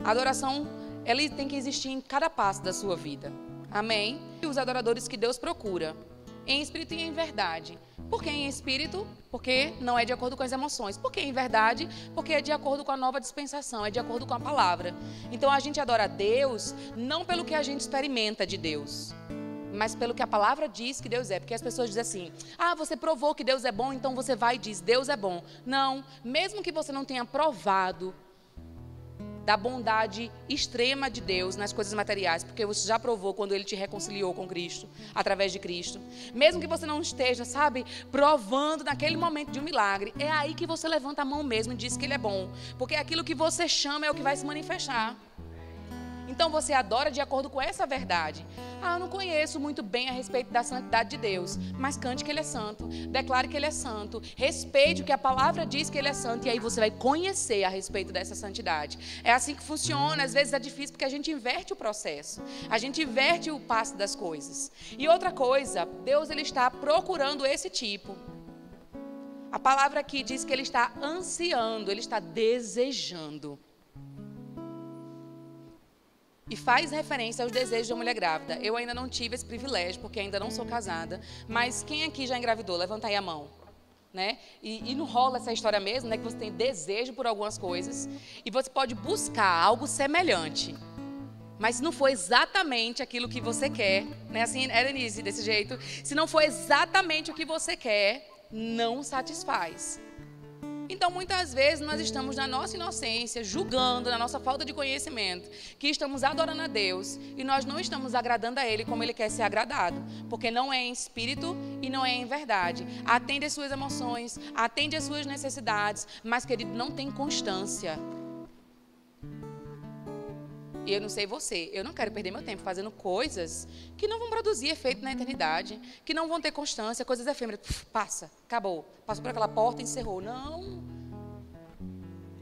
A adoração, ela tem que existir em cada passo da sua vida. Amém? E os adoradores que Deus procura, em espírito e em verdade. Por que em espírito? Porque não é de acordo com as emoções. Por que em verdade? Porque é de acordo com a nova dispensação, é de acordo com a palavra. Então a gente adora a Deus não pelo que a gente experimenta de Deus, mas pelo que a palavra diz que Deus é. Porque as pessoas dizem assim, você provou que Deus é bom, então você vai e diz, Deus é bom. Não, mesmo que você não tenha provado da bondade extrema de Deus nas coisas materiais, porque você já provou quando Ele te reconciliou com Cristo, através de Cristo. Mesmo que você não esteja, provando naquele momento de um milagre, é aí que você levanta a mão mesmo e diz que Ele é bom. Porque aquilo que você chama é o que vai se manifestar. Então você adora de acordo com essa verdade. Eu não conheço muito bem a respeito da santidade de Deus, mas cante que Ele é santo, declare que Ele é santo, respeite o que a palavra diz que Ele é santo, e aí você vai conhecer a respeito dessa santidade. É assim que funciona. Às vezes é difícil porque a gente inverte o processo, a gente inverte o passo das coisas. E outra coisa, Deus ele está procurando esse tipo. A palavra aqui diz que Ele está ansiando, Ele está desejando. E faz referência aos desejos de uma mulher grávida. Eu ainda não tive esse privilégio, porque ainda não sou casada. Mas quem aqui já engravidou? Levanta aí a mão. Né? E não rola essa história mesmo, né? Que você tem desejo por algumas coisas. E você pode buscar algo semelhante. Mas se não for exatamente aquilo que você quer, né? Assim, Erenise, desse jeito. Se não for exatamente o que você quer, não satisfaz. Então, muitas vezes, nós estamos na nossa inocência, julgando, na nossa falta de conhecimento, que estamos adorando a Deus e nós não estamos agradando a Ele como Ele quer ser agradado, porque não é em espírito e não é em verdade. Atende às suas emoções, atende às suas necessidades, mas, querido, não tem constância. E eu não sei você, eu não quero perder meu tempo fazendo coisas que não vão produzir efeito na eternidade, que não vão ter constância, coisas efêmeras. Passa, acabou. Passou por aquela porta e encerrou. Não.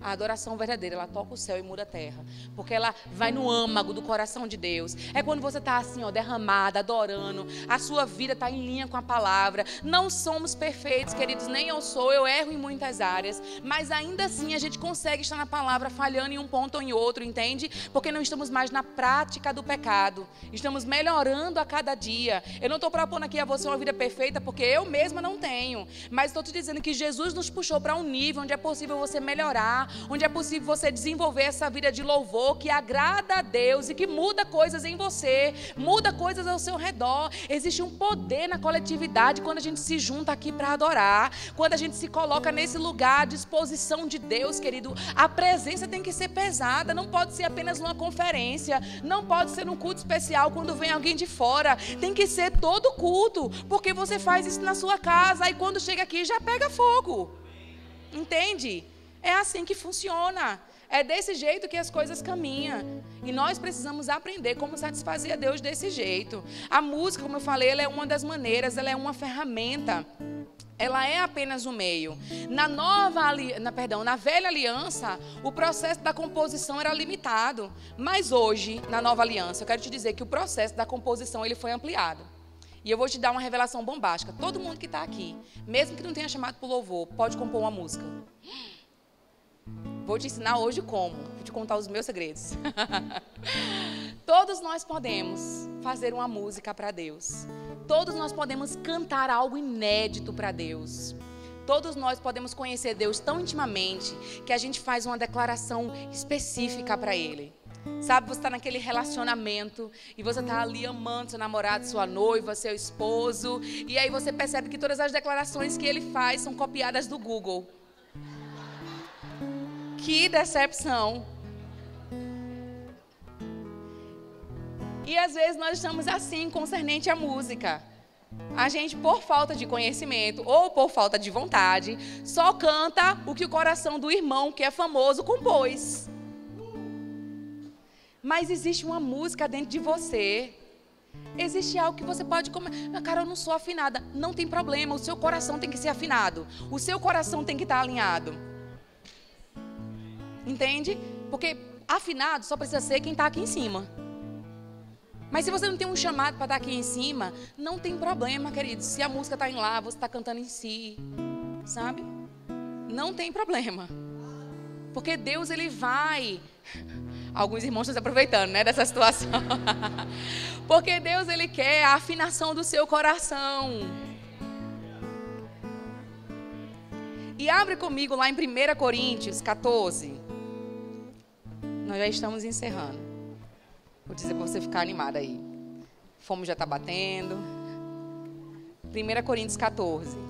A adoração verdadeira, ela toca o céu e muda a terra. Porque ela vai no âmago do coração de Deus. É quando você está assim, ó, derramada, adorando. A sua vida está em linha com a palavra. Não somos perfeitos, queridos. Nem eu sou, eu erro em muitas áreas. Mas ainda assim a gente consegue estar na palavra, falhando em um ponto ou em outro, entende? Porque não estamos mais na prática do pecado. Estamos melhorando a cada dia. Eu não estou propondo aqui a você uma vida perfeita, porque eu mesma não tenho. Mas estou te dizendo que Jesus nos puxou para um nível onde é possível você melhorar, onde é possível você desenvolver essa vida de louvor que agrada a Deus e que muda coisas em você, muda coisas ao seu redor. Existe um poder na coletividade quando a gente se junta aqui para adorar, quando a gente se coloca nesse lugar à disposição de Deus, querido. A presença tem que ser pesada, não pode ser apenas numa conferência, não pode ser num culto especial quando vem alguém de fora, tem que ser todo culto, porque você faz isso na sua casa, aí quando chega aqui já pega fogo, entende? É assim que funciona. É desse jeito que as coisas caminham. E nós precisamos aprender como satisfazer a Deus desse jeito. A música, como eu falei, ela é uma das maneiras, ela é uma ferramenta. Ela é apenas um meio. Na velha aliança, o processo da composição era limitado. Mas hoje, na nova aliança, eu quero te dizer que o processo da composição ele foi ampliado. E eu vou te dar uma revelação bombástica. Todo mundo que está aqui, mesmo que não tenha chamado para o louvor, pode compor uma música. Vou te ensinar hoje como. Vou te contar os meus segredos. Todos nós podemos fazer uma música para Deus. Todos nós podemos cantar algo inédito para Deus. Todos nós podemos conhecer Deus tão intimamente que a gente faz uma declaração específica para Ele. Sabe, você está naquele relacionamento e você está ali amando seu namorado, sua noiva, seu esposo. E aí você percebe que todas as declarações que ele faz são copiadas do Google. Que decepção. E às vezes nós estamos assim, concernente à música. A gente, por falta de conhecimento ou por falta de vontade, só canta o que o coração do irmão, que é famoso, compôs. Mas existe uma música dentro de você. Existe algo que você pode comer. Cara, eu não sou afinada. Não tem problema, o seu coração tem que ser afinado. O seu coração tem que estar alinhado. Entende? Porque afinado só precisa ser quem está aqui em cima. Mas se você não tem um chamado para estar aqui em cima, não tem problema, querido. Se a música está em lá, você está cantando em si. Sabe? Não tem problema. Porque Deus, Ele vai... Alguns irmãos estão se aproveitando, né, dessa situação. Porque Deus, Ele quer a afinação do seu coração. E abre comigo lá em 1 Coríntios 14. Nós já estamos encerrando. Vou dizer para você ficar animado aí. Fome já está batendo. 1 Coríntios 14.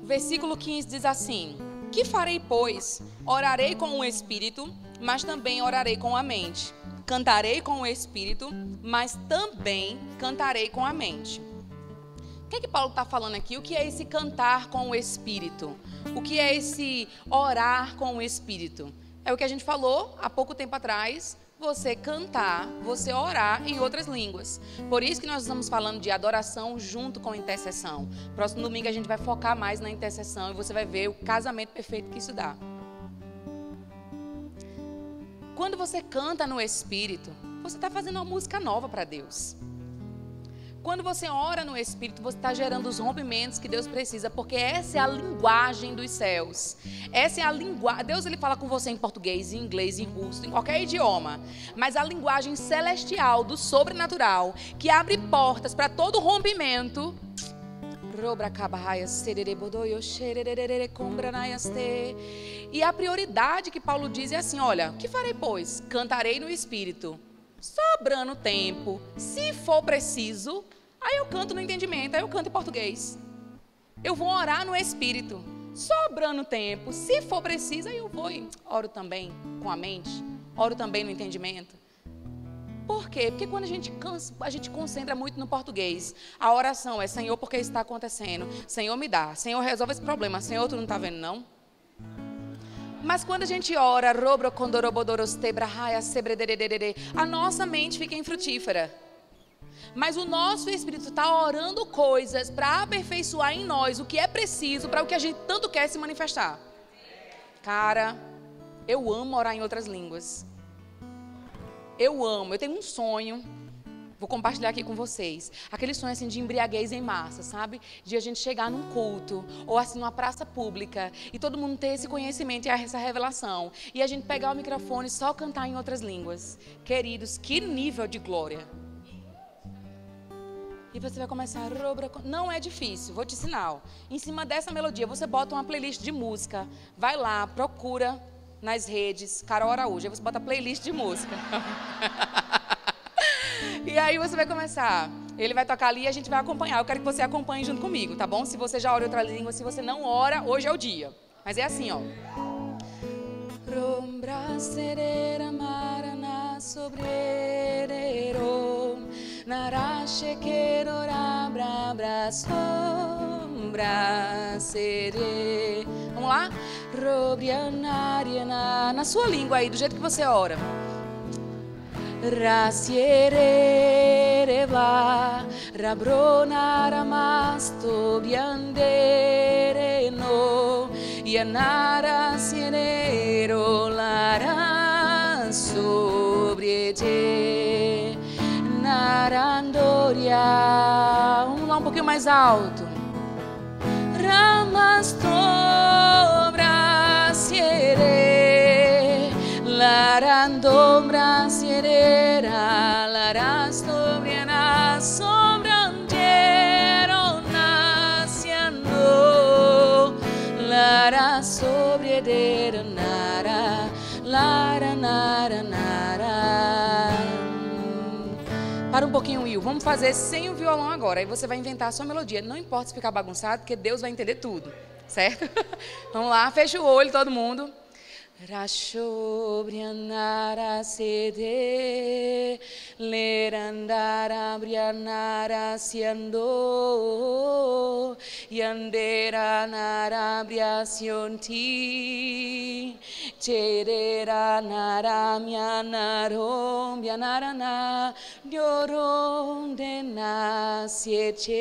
Versículo 15 diz assim: Que farei, pois? Orarei com o Espírito, mas também orarei com a mente. Cantarei com o Espírito, mas também cantarei com a mente. O que é que Paulo está falando aqui? O que é esse cantar com o Espírito? O que é esse orar com o Espírito? É o que a gente falou há pouco tempo atrás. Você cantar, você orar em outras línguas. Por isso que nós estamos falando de adoração junto com intercessão. Próximo domingo a gente vai focar mais na intercessão e você vai ver o casamento perfeito que isso dá. Quando você canta no Espírito, você está fazendo uma música nova para Deus. Quando você ora no Espírito, você está gerando os rompimentos que Deus precisa, porque essa é a linguagem dos céus. Essa é a linguagem. Deus, Ele fala com você em português, em inglês, em russo, em qualquer idioma. Mas a linguagem celestial do sobrenatural, que abre portas para todo rompimento. E a prioridade que Paulo diz é assim: olha, o que farei, pois? Cantarei no Espírito, sobrando tempo, se for preciso, aí eu canto no entendimento, aí eu canto em português. Eu vou orar no Espírito, sobrando tempo, se for preciso, aí eu vou e oro também com a mente, oro também no entendimento. Por quê? Porque quando a gente concentra muito no português, a oração é: Senhor, porque isso está acontecendo? Senhor, me dá. Senhor, resolve esse problema. Senhor, tu não está vendo, não? Mas quando a gente ora, a nossa mente fica infrutífera. Mas o nosso espírito está orando coisas para aperfeiçoar em nós o que é preciso para o que a gente tanto quer se manifestar. Cara, eu amo orar em outras línguas. Eu amo, eu tenho um sonho. Vou compartilhar aqui com vocês. Aquele sonho assim de embriaguez em massa, sabe? De a gente chegar num culto, ou assim numa praça pública, e todo mundo ter esse conhecimento e essa revelação. E a gente pegar o microfone e só cantar em outras línguas. Queridos, que nível de glória. E você vai começar... Não é difícil, vou te ensinar. Em cima dessa melodia, você bota uma playlist de música. Vai lá, procura nas redes, Carol Araújo. Aí você bota playlist de música. E aí você vai começar. Ele vai tocar ali e a gente vai acompanhar. Eu quero que você acompanhe junto comigo, tá bom? Se você já ora em outra língua, se você não ora, hoje é o dia. Mas é assim, ó. Vamos lá? Na sua língua aí, do jeito que você ora. Rasiere va rabronara masto biandere no yanara sienero lara sobre te narandoria. Vamos lá um pouquinho mais alto. Ramasto brasiere larando brasierera larasto briana sombrangero naciano lara sobredera nara lara nara nara. Para um pouquinho, Will. Vamos fazer sem o violão agora. Aí você vai inventar a sua melodia. Não importa se ficar bagunçado, porque Deus vai entender tudo. Certo? Vamos lá, fecha o olho todo mundo. Rashobrianara sede lerandara brianara siando yandera nara briasionti cherera nara mianarom bianarana dioron de nasieche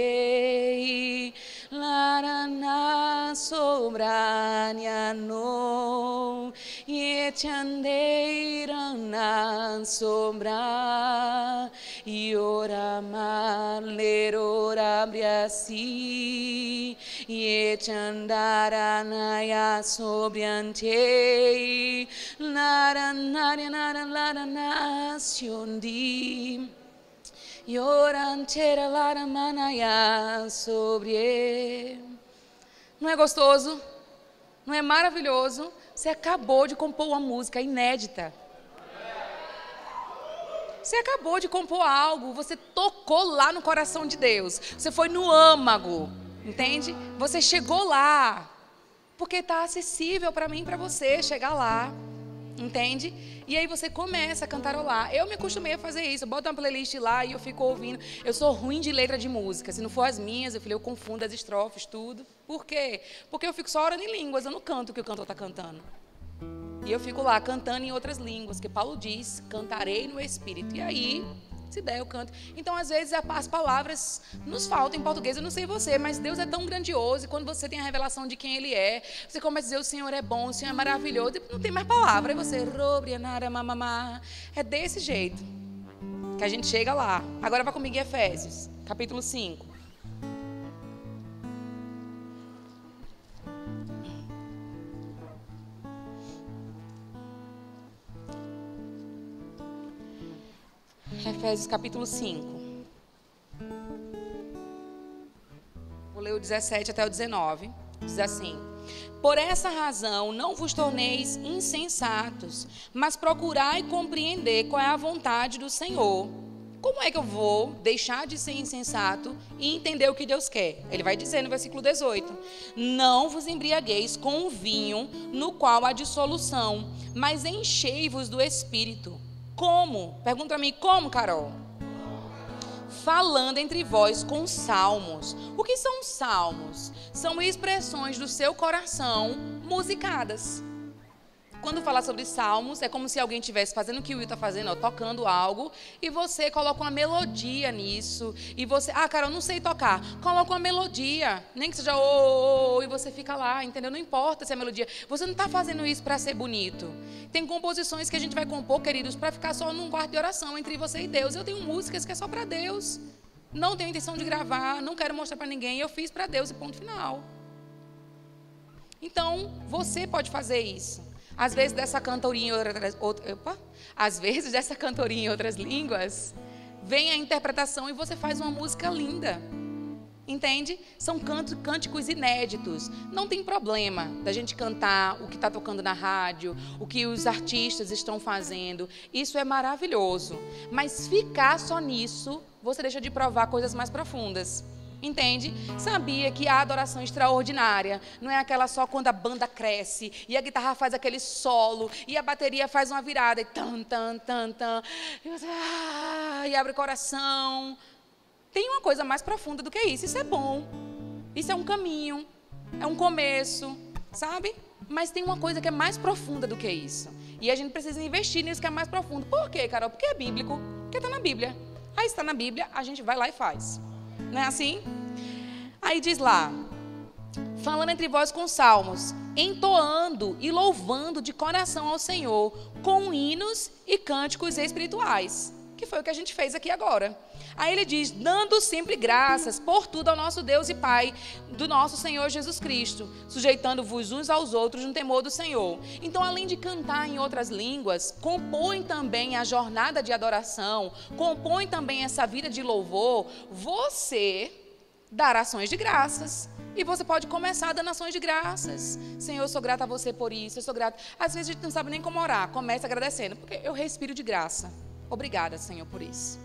larana sobraniano e chandeira na sombra e ora malera briasi e chandara na sobriante naranaria naciondi e ora antera lara manaya sobre. Não é gostoso? Não é maravilhoso? Você acabou de compor uma música inédita. Você acabou de compor algo, você tocou lá no coração de Deus. Você foi no âmago, entende? Você chegou lá, porque está acessível para mim e para você chegar lá, entende? E aí você começa a cantarolar. Eu me acostumei a fazer isso, eu boto uma playlist lá e eu fico ouvindo. Eu sou ruim de letra de música, se não for as minhas, eu confundo as estrofes, tudo. Por quê? Porque eu fico só orando em línguas, eu não canto o que o cantor está cantando. E eu fico lá cantando em outras línguas, que Paulo diz, cantarei no Espírito. E aí, se der, eu canto. Então, às vezes, as palavras nos faltam em português. Eu não sei você, mas Deus é tão grandioso. E quando você tem a revelação de quem Ele é, você começa a dizer, o Senhor é bom, o Senhor é maravilhoso. E não tem mais palavra. Aí você, é desse jeito que a gente chega lá. Agora vai comigo em Efésios, capítulo 5. Efésios capítulo 5. Vou ler o 17 até o 19. Diz assim: por essa razão não vos torneis insensatos, mas procurai compreender qual é a vontade do Senhor. Como é que eu vou deixar de ser insensato e entender o que Deus quer? Ele vai dizer no versículo 18: não vos embriagueis com o vinho no qual há dissolução, mas enchei-vos do Espírito. Como? Pergunta para mim, como, Carol? Falando entre vós com salmos. O que são salmos? São expressões do seu coração musicadas. Quando fala sobre salmos, é como se alguém estivesse fazendo o que o Will está fazendo, ó, tocando algo, e você coloca uma melodia nisso, e você, cara, eu não sei tocar, coloca uma melodia, nem que seja e você fica lá, entendeu? Não importa se é melodia, você não está fazendo isso para ser bonito. Tem composições que a gente vai compor, queridos, para ficar só num quarto de oração entre você e Deus. Eu tenho músicas que é só para Deus, não tenho intenção de gravar, não quero mostrar para ninguém, eu fiz para Deus e ponto final. Então, você pode fazer isso. Às vezes dessa cantoria em outras línguas, vem a interpretação e você faz uma música linda. Entende? São cânticos inéditos. Não tem problema da gente cantar o que está tocando na rádio, o que os artistas estão fazendo. Isso é maravilhoso. Mas ficar só nisso, você deixa de provar coisas mais profundas. Entende? Sabia que a adoração extraordinária não é aquela só quando a banda cresce e a guitarra faz aquele solo e a bateria faz uma virada e tan, tan, tan, tan, e você e abre o coração. Tem uma coisa mais profunda do que isso. Isso é bom. Isso é um caminho, é um começo, sabe? Mas tem uma coisa que é mais profunda do que isso. E a gente precisa investir nisso que é mais profundo. Por quê, Carol? Porque é bíblico. Porque está na Bíblia. Aí está na Bíblia, a gente vai lá e faz. Não é assim? Aí diz lá, falando entre vós com salmos, entoando e louvando de coração ao Senhor, com hinos e cânticos espirituais, que foi o que a gente fez aqui agora. Aí ele diz, dando sempre graças por tudo ao nosso Deus e Pai, do nosso Senhor Jesus Cristo, sujeitando-vos uns aos outros no temor do Senhor. Então, além de cantar em outras línguas, compõe também a jornada de adoração, compõe também essa vida de louvor, você dar ações de graças. E você pode começar dando ações de graças. Senhor, eu sou grata a você por isso, eu sou grata. Às vezes a gente não sabe nem como orar, começa agradecendo, porque eu respiro de graça. Obrigada, Senhor, por isso.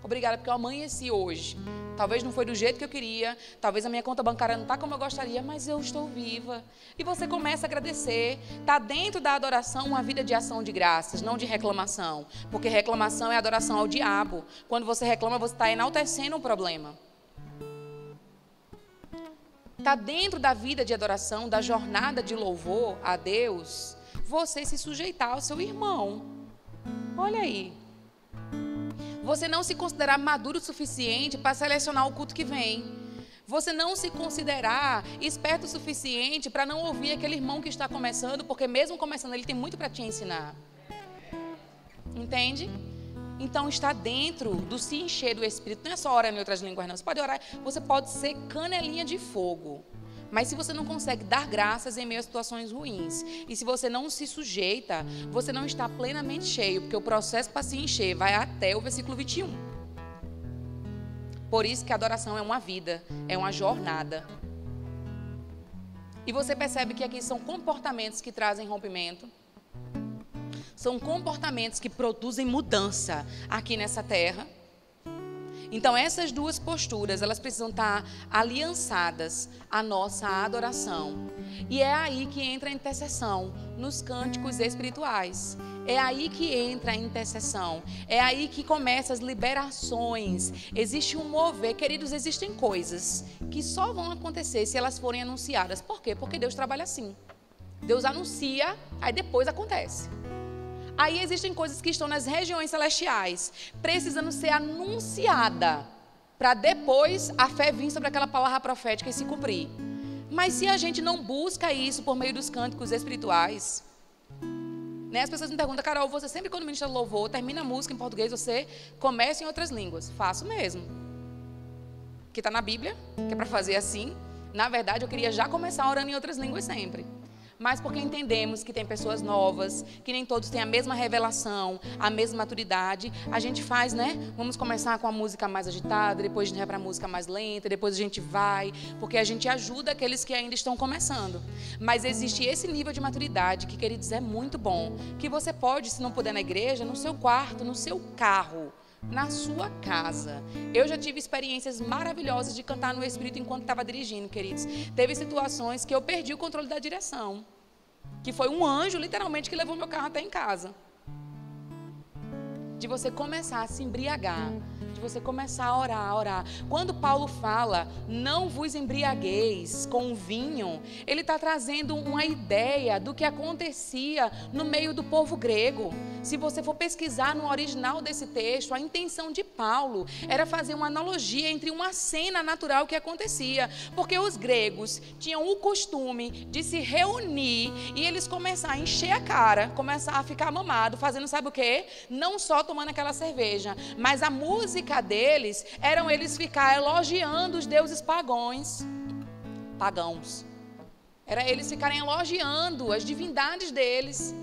Obrigada porque eu amanheci hoje. Talvez não foi do jeito que eu queria, talvez a minha conta bancária não está como eu gostaria, mas eu estou viva. E você começa a agradecer. Está dentro da adoração uma vida de ação de graças, não de reclamação. Porque reclamação é adoração ao diabo. Quando você reclama, você está enaltecendo um problema. Está dentro da vida de adoração, da jornada de louvor a Deus, você se sujeitar ao seu irmão. Olha aí. Você não se considerar maduro o suficiente para selecionar o culto que vem. Você não se considerar esperto o suficiente para não ouvir aquele irmão que está começando, porque mesmo começando ele tem muito para te ensinar. Entende? Então está dentro do se encher do Espírito. Não é só orar em outras línguas não. Você pode orar, você pode ser canelinha de fogo. Mas se você não consegue dar graças em meio a situações ruins, e se você não se sujeita, você não está plenamente cheio, porque o processo para se encher vai até o versículo 21. Por isso que a adoração é uma vida, é uma jornada. E você percebe que aqui são comportamentos que trazem rompimento, são comportamentos que produzem mudança aqui nessa terra. Então, essas duas posturas, elas precisam estar aliançadas à nossa adoração. E é aí que entra a intercessão, nos cânticos espirituais. É aí que entra a intercessão. É aí que começam as liberações. Existe um mover. Queridos, existem coisas que só vão acontecer se elas forem anunciadas. Por quê? Porque Deus trabalha assim. Deus anuncia, aí depois acontece. Aí existem coisas que estão nas regiões celestiais, precisando ser anunciada, para depois a fé vir sobre aquela palavra profética e se cumprir. Mas se a gente não busca isso por meio dos cânticos espirituais, né? As pessoas me perguntam, Carol, você sempre quando ministra louvor, termina a música em português, você começa em outras línguas. Faço mesmo. Que está na Bíblia, que é para fazer assim. Na verdade, eu queria já começar orando em outras línguas sempre. Mas porque entendemos que tem pessoas novas, que nem todos têm a mesma revelação, a mesma maturidade, a gente faz, né? Vamos começar com a música mais agitada, depois a gente vai para a música mais lenta, depois a gente vai, porque a gente ajuda aqueles que ainda estão começando. Mas existe esse nível de maturidade que, queridos, é muito bom, que você pode, se não puder na igreja, no seu quarto, no seu carro, na sua casa. Eu já tive experiências maravilhosas de cantar no Espírito enquanto estava dirigindo, queridos. Teve situações que eu perdi o controle da direção, que foi um anjo, literalmente, que levou meu carro até em casa. De você começar a se embriagar de você começar a orar. Quando Paulo fala, não vos embriagueis com vinho, ele está trazendo uma ideia do que acontecia no meio do povo grego. Se você for pesquisar no original desse texto, a intenção de Paulo era fazer uma analogia entre uma cena natural que acontecia, porque os gregos tinham o costume de se reunir e eles começaram a encher a cara, começar a ficar mamado, fazendo sabe o quê? Não só tomando aquela cerveja, mas a música deles eram eles ficar elogiando os deuses pagãos. Era eles ficarem elogiando as divindades deles.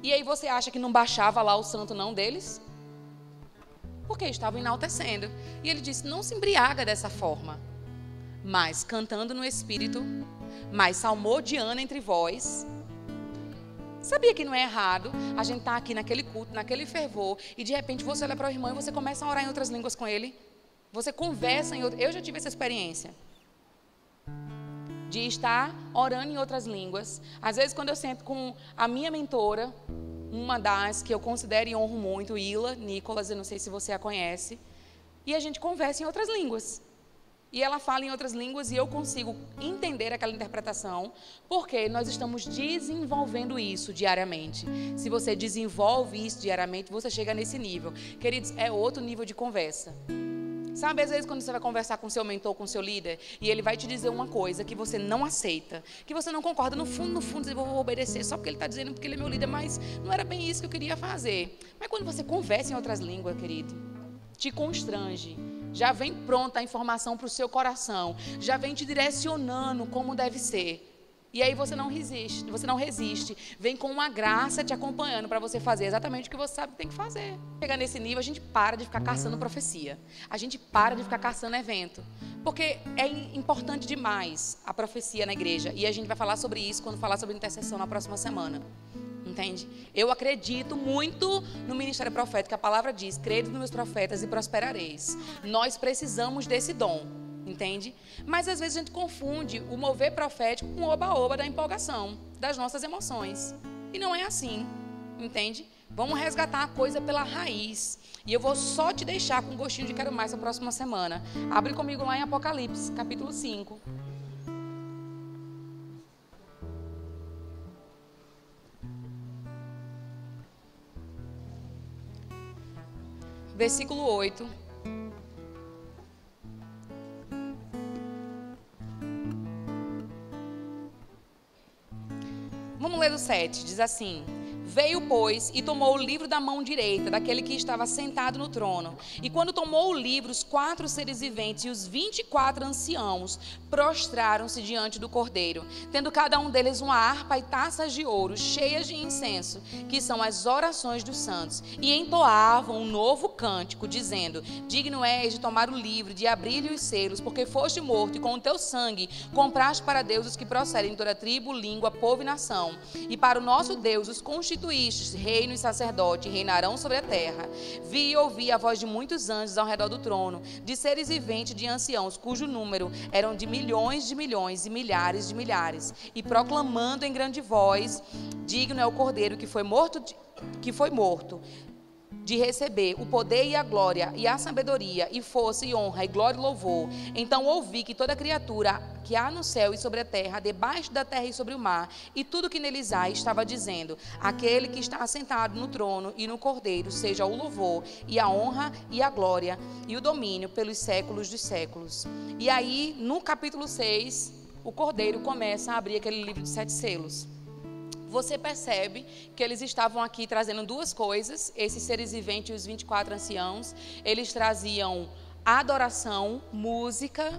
E aí você acha que não baixava lá o santo não deles? Porque estavam enaltecendo. E ele disse, não se embriaga dessa forma, mas cantando no Espírito, mas salmodiando entre vós. Sabia que não é errado a gente estar aqui naquele culto, naquele fervor, e de repente você olha para o irmão e você começa a orar em outras línguas com ele? Você conversa em outras... Eu já tive essa experiência de estar orando em outras línguas. Às vezes quando eu sento com a minha mentora, uma das que eu considero e honro muito, Ila Nicolas, eu não sei se você a conhece, e a gente conversa em outras línguas. E ela fala em outras línguas e eu consigo entender aquela interpretação, porque nós estamos desenvolvendo isso diariamente. Se você desenvolve isso diariamente, você chega nesse nível. Queridos, é outro nível de conversa. Sabe, às vezes quando você vai conversar com seu mentor, com seu líder, e ele vai te dizer uma coisa que você não aceita, que você não concorda, no fundo, você vai obedecer, só porque ele está dizendo, porque ele é meu líder, mas não era bem isso que eu queria fazer. Mas quando você conversa em outras línguas, querido, te constrange. Já vem pronta a informação para o seu coração, já vem te direcionando como deve ser. E aí você não resiste, vem com uma graça te acompanhando para você fazer exatamente o que você sabe que tem que fazer. Chegar nesse nível, a gente para de ficar caçando profecia, a gente para de ficar caçando evento, porque é importante demais a profecia na igreja, e a gente vai falar sobre isso quando falar sobre intercessão na próxima semana. Entende? Eu acredito muito no ministério profético. A palavra diz, crede nos meus profetas e prosperareis. Nós precisamos desse dom, entende? Mas às vezes a gente confunde o mover profético com o oba-oba da empolgação, das nossas emoções. E não é assim, entende? Vamos resgatar a coisa pela raiz. E eu vou só te deixar com um gostinho de quero mais na próxima semana. Abre comigo lá em Apocalipse, capítulo 5. Versículo 8. Vamos ler do 7. Diz assim: Veio, pois, e tomou o livro da mão direita daquele que estava sentado no trono. E quando tomou o livro, os 4 seres viventes e os 24 anciãos prostraram-se diante do Cordeiro, tendo cada um deles uma harpa e taças de ouro cheias de incenso, que são as orações dos santos, e entoavam um novo cântico, dizendo: Digno és de tomar o livro, de abrir-lhe os selos, porque foste morto, e com o teu sangue compraste para Deus os que procedem de toda tribo, língua, povo e nação. E para o nosso Deus os constituístes reino e sacerdote, e reinarão sobre a terra. Vi e ouvi a voz de muitos anjos ao redor do trono, de seres viventes, de anciãos, cujo número eram de milhões e milhares de milhares, e proclamando em grande voz: Digno é o Cordeiro que foi morto de receber o poder e a glória e a sabedoria e força e honra e glória e louvor. Então ouvi que toda criatura que há no céu e sobre a terra, debaixo da terra e sobre o mar, e tudo que neles há, estava dizendo: Aquele que está assentado no trono e no Cordeiro, seja o louvor e a honra e a glória e o domínio pelos séculos dos séculos. E aí, no capítulo 6, o Cordeiro começa a abrir aquele livro de 7 selos. Você percebe que eles estavam aqui trazendo 2 coisas, esses seres viventes e os 24 anciãos. Eles traziam adoração, música,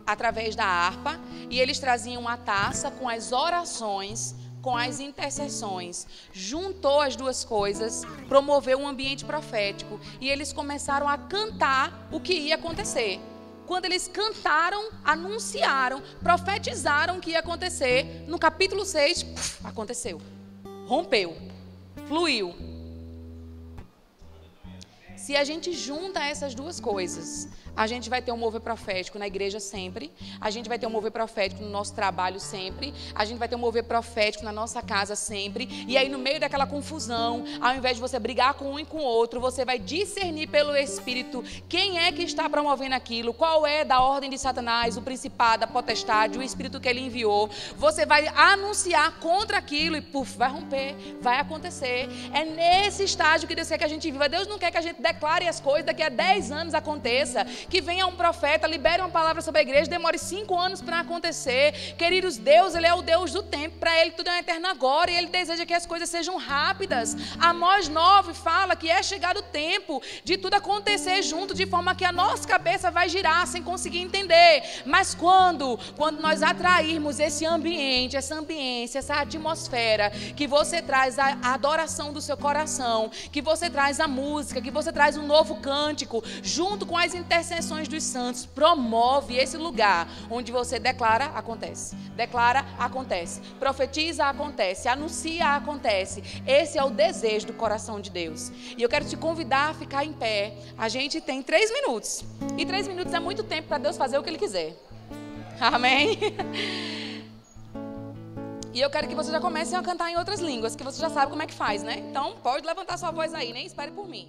através da harpa, e eles traziam a taça com as orações, com as intercessões. Juntou as 2 coisas, promoveu um ambiente profético, e eles começaram a cantar o que ia acontecer. Quando eles cantaram, anunciaram, profetizaram o que ia acontecer, no capítulo 6, aconteceu. Rompeu, fluiu. Se a gente junta essas 2 coisas, A gente vai ter um mover profético na igreja sempre. A gente vai ter um mover profético no nosso trabalho sempre. A gente vai ter um mover profético na nossa casa sempre. E aí, no meio daquela confusão, ao invés de você brigar com um e com o outro, você vai discernir pelo Espírito quem é que está promovendo aquilo, qual é da ordem de Satanás, o principado, a potestade, o Espírito que ele enviou. Você vai anunciar contra aquilo e, puf, vai romper, vai acontecer. É nesse estágio que Deus quer que a gente viva. Deus não quer que a gente declare as coisas, daqui a 10 anos aconteça. Que venha um profeta, libere uma palavra sobre a igreja, demore 5 anos para acontecer. Queridos, Deus, Ele é o Deus do tempo. Para Ele tudo é eterno agora. E Ele deseja que as coisas sejam rápidas. Amós 9 fala que é chegado o tempo de tudo acontecer junto, de forma que a nossa cabeça vai girar sem conseguir entender. Mas quando nós atrairmos esse ambiente, essa ambiência, essa atmosfera, que você traz a adoração do seu coração, que você traz a música, que você traz um novo cântico, junto com as intercessões dos santos, promove esse lugar onde você declara, acontece. Declara, acontece. Profetiza, acontece. Anuncia, acontece. Esse é o desejo do coração de Deus. E eu quero te convidar a ficar em pé. A gente tem 3 minutos. E 3 minutos é muito tempo para Deus fazer o que Ele quiser. Amém? E eu quero que você já comece a cantar em outras línguas, que você já sabe como é que faz, né? Então, pode levantar sua voz aí, nem espere por mim.